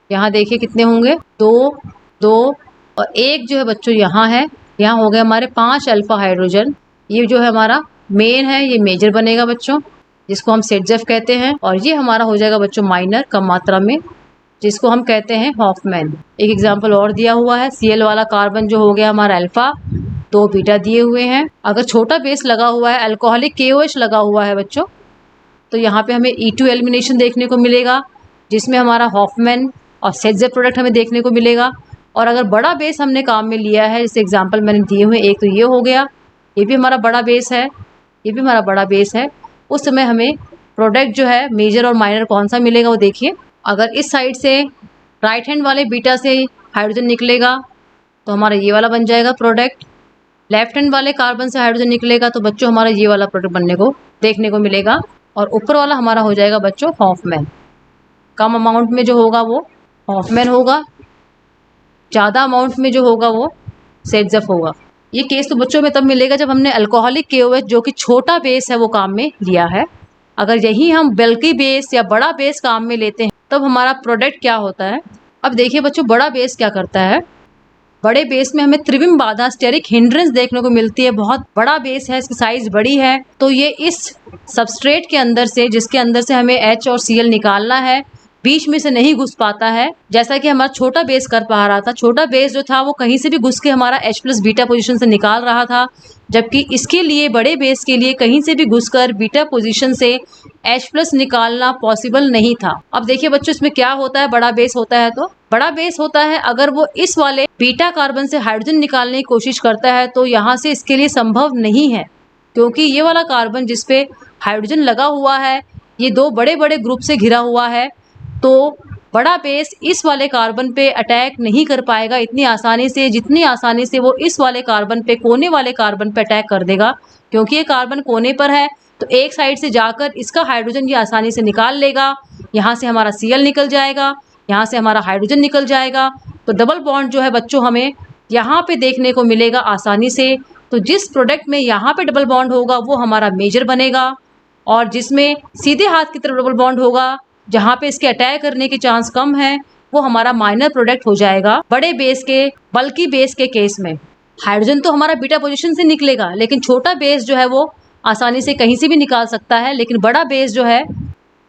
यहाँ देखिए कितने होंगे, 2 2 और 1 जो है बच्चों यहाँ है। यहाँ हो गए हमारे 5 अल्फा हाइड्रोजन। ये जो है हमारा मेन है, ये मेजर बनेगा बच्चों, जिसको हम सेटजेफ कहते हैं। और ये हमारा हो जाएगा बच्चों माइनर, कम मात्रा में, जिसको हम कहते हैं हॉफमैन। एक एग्जाम्पल और दिया हुआ है। Cl वाला कार्बन जो हो गया हमारा अल्फा, 2 बीटा दिए हुए हैं। अगर छोटा बेस लगा हुआ है, अल्कोहलिक KOH लगा हुआ है बच्चों, तो यहाँ पे हमें E2 एलिमिनेशन देखने को मिलेगा, जिसमें हमारा हॉफमैन और सेटजेफ प्रोडक्ट हमें देखने को मिलेगा। और अगर बड़ा बेस हमने काम में लिया है, जैसे एग्जाम्पल मैंने दिए हुए, एक तो ये हो गया, ये भी हमारा बड़ा बेस है, ये भी हमारा बड़ा बेस है, उस समय हमें प्रोडक्ट जो है मेजर और माइनर कौन सा मिलेगा वो देखिए। अगर इस साइड से राइट हैंड वाले बीटा से हाइड्रोजन निकलेगा तो हमारा ये वाला बन जाएगा प्रोडक्ट। लेफ्ट हैंड वाले कार्बन से हाइड्रोजन निकलेगा तो बच्चों हमारा ये वाला प्रोडक्ट बनने को देखने को मिलेगा। और ऊपर वाला हमारा हो जाएगा बच्चों हॉफमैन। कम अमाउंट में जो होगा वो हॉफमैन होगा, ज़्यादा अमाउंट में जो होगा वो सेटजेफ होगा। ये केस तो बच्चों में तब मिलेगा जब हमने अल्कोहलिक KOH जो कि छोटा बेस है वो काम में लिया है। अगर यही हम बल्की बेस या बड़ा बेस काम में लेते हैं तब हमारा प्रोडक्ट क्या होता है। अब देखिए बच्चों, बड़ा बेस क्या करता है। बड़े बेस में हमें त्रिविम बाधा, स्टेरिक हिंड्रेंस देखने को मिलती है। बहुत बड़ा बेस है, इसकी साइज बड़ी है, तो ये इस सबस्ट्रेट के अंदर से, जिसके अंदर से हमें H और Cl निकालना है, बीच में से नहीं घुस पाता है, जैसा कि हमारा छोटा बेस कर पा रहा था। छोटा बेस जो था वो कहीं से भी घुस के हमारा H+ बीटा पोजीशन से निकाल रहा था, जबकि इसके लिए, बड़े बेस के लिए, कहीं से भी घुसकर बीटा पोजीशन से H+ निकालना पॉसिबल नहीं था। अब देखिए बच्चों, इसमें क्या होता है, बड़ा बेस होता है तो बड़ा बेस होता है, अगर वो इस वाले बीटा कार्बन से हाइड्रोजन निकालने की कोशिश करता है तो यहाँ से इसके लिए संभव नहीं है, क्योंकि ये वाला कार्बन जिसपे हाइड्रोजन लगा हुआ है, ये 2 बड़े बड़े ग्रुप से घिरा हुआ है। तो बड़ा बेस इस वाले कार्बन पे अटैक नहीं कर पाएगा इतनी आसानी से, जितनी आसानी से वो इस वाले कार्बन पे, कोने वाले कार्बन पे अटैक कर देगा। क्योंकि ये कार्बन कोने पर है तो एक साइड से जाकर इसका हाइड्रोजन ये आसानी से निकाल लेगा। यहाँ से हमारा Cl निकल जाएगा, यहाँ से हमारा हाइड्रोजन निकल जाएगा। तो डबल बॉन्ड जो है बच्चों हमें यहाँ पे देखने को मिलेगा आसानी से। तो जिस प्रोडक्ट में यहाँ पे डबल बॉन्ड होगा वो हमारा मेजर बनेगा, और जिसमें सीधे हाथ की तरफ डबल बॉन्ड होगा, जहाँ पे इसके अटैक करने के चांस कम है, वो हमारा माइनर प्रोडक्ट हो जाएगा। बड़े बेस के, बल्कि बेस के केस में हाइड्रोजन तो हमारा बीटा पोजीशन से निकलेगा, लेकिन छोटा बेस जो है वो आसानी से कहीं से भी निकाल सकता है, लेकिन बड़ा बेस जो है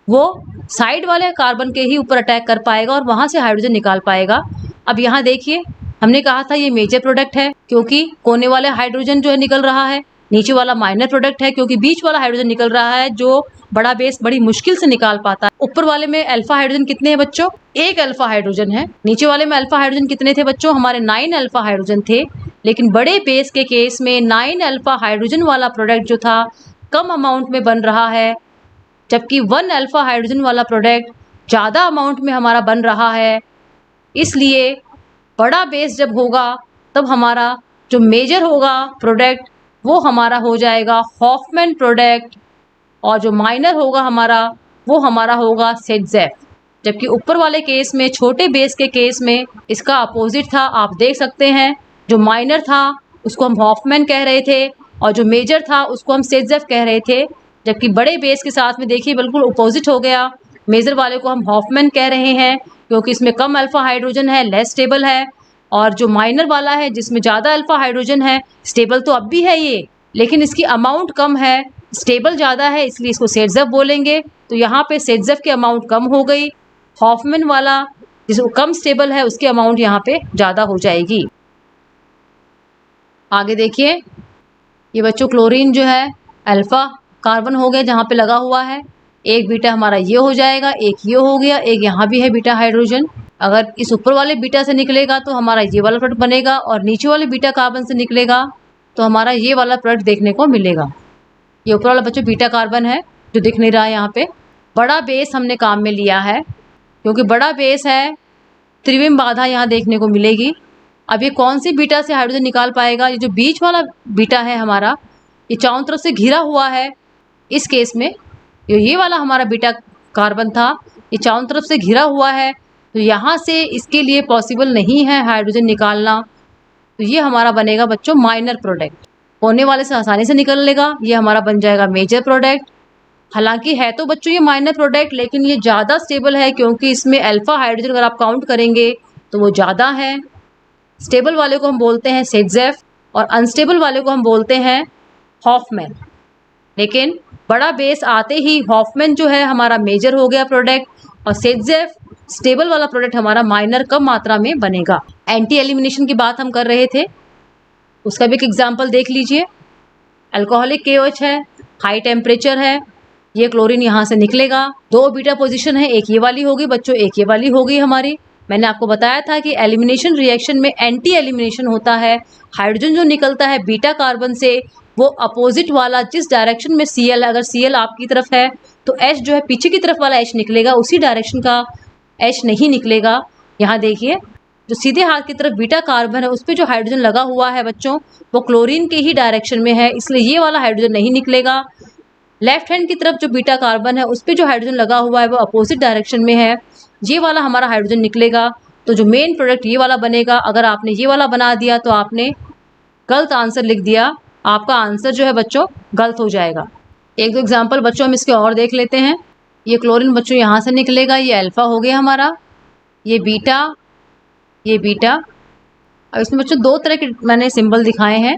वो साइड वाले कार्बन के ही ऊपर अटैक कर पाएगा और वहाँ से हाइड्रोजन निकाल पाएगा। अब यहाँ देखिए, हमने कहा था ये मेजर प्रोडक्ट है क्योंकि कोने वाले हाइड्रोजन जो है निकल रहा है, नीचे वाला माइनर प्रोडक्ट है क्योंकि बीच वाला हाइड्रोजन निकल रहा है, जो बड़ा बेस बड़ी मुश्किल से निकाल पाता है। ऊपर वाले में अल्फा हाइड्रोजन कितने हैं बच्चों? 1 अल्फा हाइड्रोजन है। नीचे वाले में अल्फा हाइड्रोजन कितने थे बच्चों? हमारे 9 अल्फा हाइड्रोजन थे। लेकिन बड़े बेस के केस में 9 अल्फा हाइड्रोजन वाला प्रोडक्ट जो था कम अमाउंट में बन रहा है, जबकि 1 अल्फा हाइड्रोजन वाला प्रोडक्ट ज़्यादा अमाउंट में हमारा बन रहा है। इसलिए बड़ा बेस जब होगा तब हमारा जो मेजर होगा प्रोडक्ट वो हमारा हो जाएगा हॉफमैन प्रोडक्ट, और जो माइनर होगा हमारा वो हमारा होगा सेटजेफ। जबकि ऊपर वाले केस में, छोटे बेस के केस में, इसका अपोजिट था। आप देख सकते हैं, जो माइनर था उसको हम हॉफमैन कह रहे थे और जो मेजर था उसको हम सेटजेफ कह रहे थे। जबकि बड़े बेस के साथ में देखिए बिल्कुल अपोजिट हो गया। मेजर वाले को हम हॉफमैन कह रहे हैं क्योंकि इसमें कम अल्फा हाइड्रोजन है, लेस स्टेबल है। और जो माइनर वाला है जिसमें ज़्यादा अल्फा हाइड्रोजन है, स्टेबल तो अब भी है ये, लेकिन इसकी अमाउंट कम है, स्टेबल ज़्यादा है, इसलिए इसको सेट्ज़ेफ बोलेंगे। तो यहाँ पे सेट्ज़ेफ की अमाउंट कम हो गई। हॉफमैन वाला जिसको कम स्टेबल है उसकी अमाउंट यहाँ पे ज़्यादा हो जाएगी। आगे देखिए, ये बच्चों क्लोरीन जो है अल्फा कार्बन हो गया जहाँ पे लगा हुआ है। एक बीटा हमारा ये हो जाएगा, एक ये हो गया, एक यहाँ भी है बीटा हाइड्रोजन। अगर इस ऊपर वाले बीटा से निकलेगा तो हमारा ये वाला प्रोडक्ट बनेगा, और नीचे वाले बीटा कार्बन से निकलेगा तो हमारा ये वाला प्रोडक्ट देखने को मिलेगा। ये ऊपर वाला बच्चों बीटा कार्बन है जो दिख नहीं रहा है यहाँ पे। बड़ा बेस हमने काम में लिया है क्योंकि बड़ा बेस है, त्रिविम बाधा यहाँ देखने को मिलेगी। अब ये कौन सी बीटा से हाइड्रोजन निकाल पाएगा? ये जो बीच वाला बीटा है हमारा, ये चारों तरफ से घिरा हुआ है। इस केस में ये वाला हमारा बीटा कार्बन था, ये चारों तरफ से घिरा हुआ है, तो यहाँ से इसके लिए पॉसिबल नहीं है हाइड्रोजन निकालना। तो ये हमारा बनेगा बच्चों माइनर प्रोडक्ट। होने वाले से आसानी से निकल लेगा, ये हमारा बन जाएगा मेजर प्रोडक्ट। हालांकि है तो बच्चों ये माइनर प्रोडक्ट, लेकिन ये ज़्यादा स्टेबल है क्योंकि इसमें अल्फा हाइड्रोजन अगर आप काउंट करेंगे तो वो ज़्यादा है। स्टेबल वाले को हम बोलते हैं सेट्ज़ेफ और अनस्टेबल वाले को हम बोलते हैं हॉफमैन। लेकिन बड़ा बेस आते ही हॉफमैन जो है हमारा मेजर हो गया प्रोडक्ट, और सेट्ज़ेफ स्टेबल वाला प्रोडक्ट हमारा माइनर कम मात्रा में बनेगा। एंटी एलिमिनेशन की बात हम कर रहे थे, उसका भी एक एग्जाम्पल देख लीजिए। अल्कोहलिक KOH है, हाई टेम्परेचर है, ये क्लोरीन यहाँ से निकलेगा। दो बीटा पोजीशन है, एक ये वाली होगी बच्चों, एक ये वाली होगी हमारी। मैंने आपको बताया था कि एलिमिनेशन रिएक्शन में एंटी एलिमिनेशन होता है। हाइड्रोजन जो निकलता है बीटा कार्बन से वो अपोजिट वाला, जिस डायरेक्शन में Cl, अगर Cl आपकी तरफ है तो H जो है पीछे की तरफ वाला H निकलेगा, उसी डायरेक्शन का H नहीं निकलेगा। यहाँ देखिए, जो सीधे हाथ की तरफ बीटा कार्बन है उस पर जो हाइड्रोजन लगा हुआ है बच्चों, वो क्लोरीन के ही डायरेक्शन में है, इसलिए ये वाला हाइड्रोजन नहीं निकलेगा। लेफ्ट हैंड की तरफ जो बीटा कार्बन है उस पर जो हाइड्रोजन लगा हुआ है वो अपोजिट डायरेक्शन में है, ये वाला हमारा हाइड्रोजन निकलेगा। तो जो मेन प्रोडक्ट ये वाला बनेगा। अगर आपने ये वाला बना दिया तो आपने गलत आंसर लिख दिया, आपका आंसर जो है बच्चों गलत हो जाएगा। एक दो एग्जाम्पल बच्चों हम इसके और देख लेते हैं। ये क्लोरीन बच्चों यहाँ से निकलेगा, ये अल्फा हो गया हमारा, ये बीटा, ये बीटा। अब इसमें बच्चों दो तरह के मैंने सिंबल दिखाए हैं।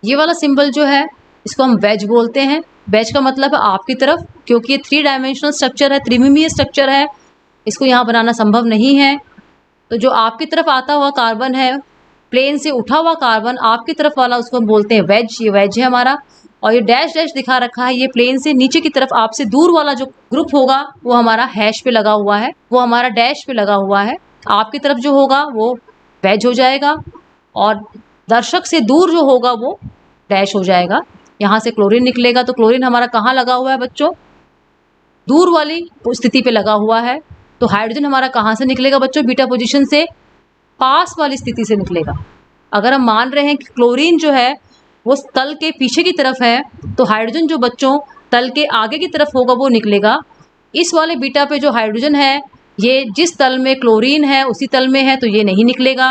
ये वाला सिंबल जो है इसको हम वेज बोलते हैं। वेज का मतलब है आपकी तरफ, क्योंकि ये 3 डायमेंशनल स्ट्रक्चर है, त्रिमिमीय स्ट्रक्चर है, इसको यहाँ बनाना संभव नहीं है। तो जो आपकी तरफ आता हुआ कार्बन है, प्लेन से उठा हुआ कार्बन आपकी तरफ वाला, उसको हम बोलते हैं वेज। ये वेज है हमारा। और ये डैश डैश दिखा रखा है, ये प्लेन से नीचे की तरफ आपसे दूर वाला जो ग्रुप होगा वो हमारा हैश पे लगा हुआ है, वो हमारा डैश पे लगा हुआ है। आपकी तरफ जो होगा वो वेज हो जाएगा और दर्शक से दूर जो होगा वो डैश हो जाएगा। यहाँ से क्लोरीन निकलेगा, तो क्लोरीन हमारा कहाँ लगा हुआ है बच्चों? दूर वाली स्थिति पे लगा हुआ है। तो हाइड्रोजन हमारा कहाँ से निकलेगा बच्चों? बीटा पोजीशन से पास वाली स्थिति से निकलेगा। अगर हम मान रहे हैं कि क्लोरीन जो है वो तल के पीछे की तरफ है, तो हाइड्रोजन जो बच्चों तल के आगे की तरफ होगा वो निकलेगा। इस वाले बीटा पे जो हाइड्रोजन है, ये जिस तल में क्लोरीन है उसी तल में है, तो ये नहीं निकलेगा।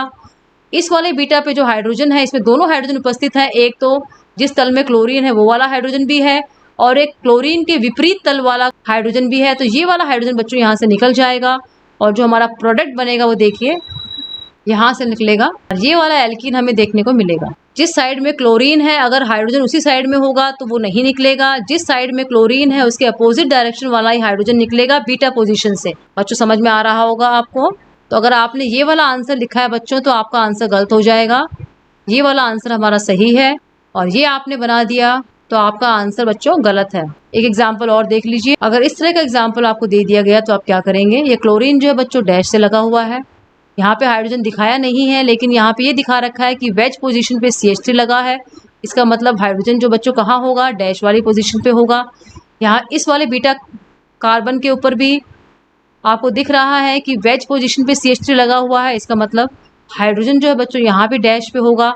इस वाले बीटा पे जो हाइड्रोजन है, इसमें दोनों हाइड्रोजन उपस्थित हैं, एक तो जिस तल में क्लोरीन है वो वाला हाइड्रोजन भी है, और एक क्लोरीन के विपरीत तल वाला हाइड्रोजन भी है। तो ये वाला हाइड्रोजन बच्चों यहाँ से निकल जाएगा, और जो हमारा प्रोडक्ट बनेगा वो देखिए यहाँ से निकलेगा। ये वाला एल्कीन हमें देखने को मिलेगा। जिस साइड में क्लोरीन है, अगर हाइड्रोजन उसी साइड में होगा तो वो नहीं निकलेगा। जिस साइड में क्लोरीन है उसके अपोजिट डायरेक्शन वाला ही हाइड्रोजन निकलेगा बीटा पोजीशन से। बच्चों समझ में आ रहा होगा आपको? तो अगर आपने ये वाला आंसर लिखा है बच्चों, तो आपका आंसर गलत हो जाएगा। ये वाला आंसर हमारा सही है, और ये आपने बना दिया तो आपका आंसर बच्चों गलत है। एक एग्जाम्पल और देख लीजिए। अगर इस तरह का एग्जाम्पल आपको दे दिया गया तो आप क्या करेंगे? ये क्लोरीन जो है बच्चों डैश से लगा हुआ है, यहाँ पे हाइड्रोजन दिखाया नहीं है, लेकिन यहाँ पे ये दिखा रखा है कि वेज पोजीशन पे CH3 लगा है। इसका मतलब हाइड्रोजन जो बच्चों कहाँ होगा? डैश वाली पोजीशन पे होगा। यहाँ इस वाले बीटा कार्बन के ऊपर भी आपको दिख रहा है कि वेज पोजीशन पे CH3 लगा हुआ है, इसका मतलब हाइड्रोजन जो है बच्चों यहाँ पे डैश पे होगा।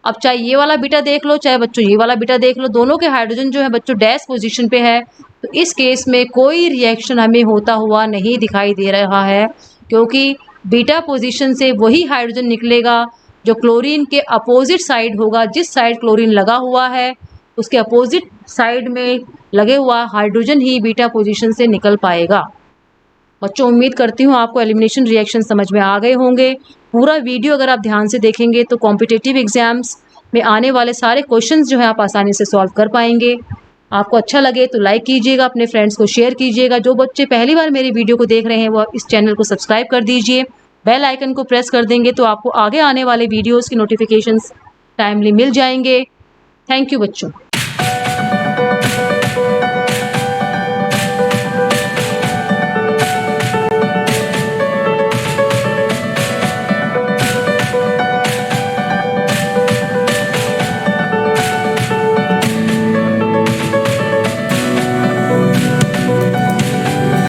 अब चाहे ये वाला बीटा देख लो, चाहे बच्चों ये वाला बीटा देख लो, दोनों के हाइड्रोजन जो है बच्चों डैश पोजीशन पे है। तो इस केस में कोई रिएक्शन हमें होता हुआ नहीं दिखाई दे रहा है, क्योंकि बीटा पोजीशन से वही हाइड्रोजन निकलेगा जो क्लोरीन के अपोजिट साइड होगा। जिस साइड क्लोरीन लगा हुआ है उसके अपोजिट साइड में लगे हुआ हाइड्रोजन ही बीटा पोजीशन से निकल पाएगा। बच्चों उम्मीद करती हूँ आपको एलिमिनेशन रिएक्शन समझ में आ गए होंगे। पूरा वीडियो अगर आप ध्यान से देखेंगे तो कॉम्पिटिटिव एग्जाम्स में आने वाले सारे क्वेश्चंस जो है आप आसानी से सॉल्व कर पाएंगे। आपको अच्छा लगे तो लाइक कीजिएगा, अपने फ्रेंड्स को शेयर कीजिएगा। जो बच्चे पहली बार मेरी वीडियो को देख रहे हैं वो इस चैनल को सब्सक्राइब कर दीजिए। बेल आइकन को प्रेस कर देंगे तो आपको आगे आने वाले वीडियोज़ की नोटिफिकेशंस टाइमली मिल जाएंगे। थैंक यू बच्चों।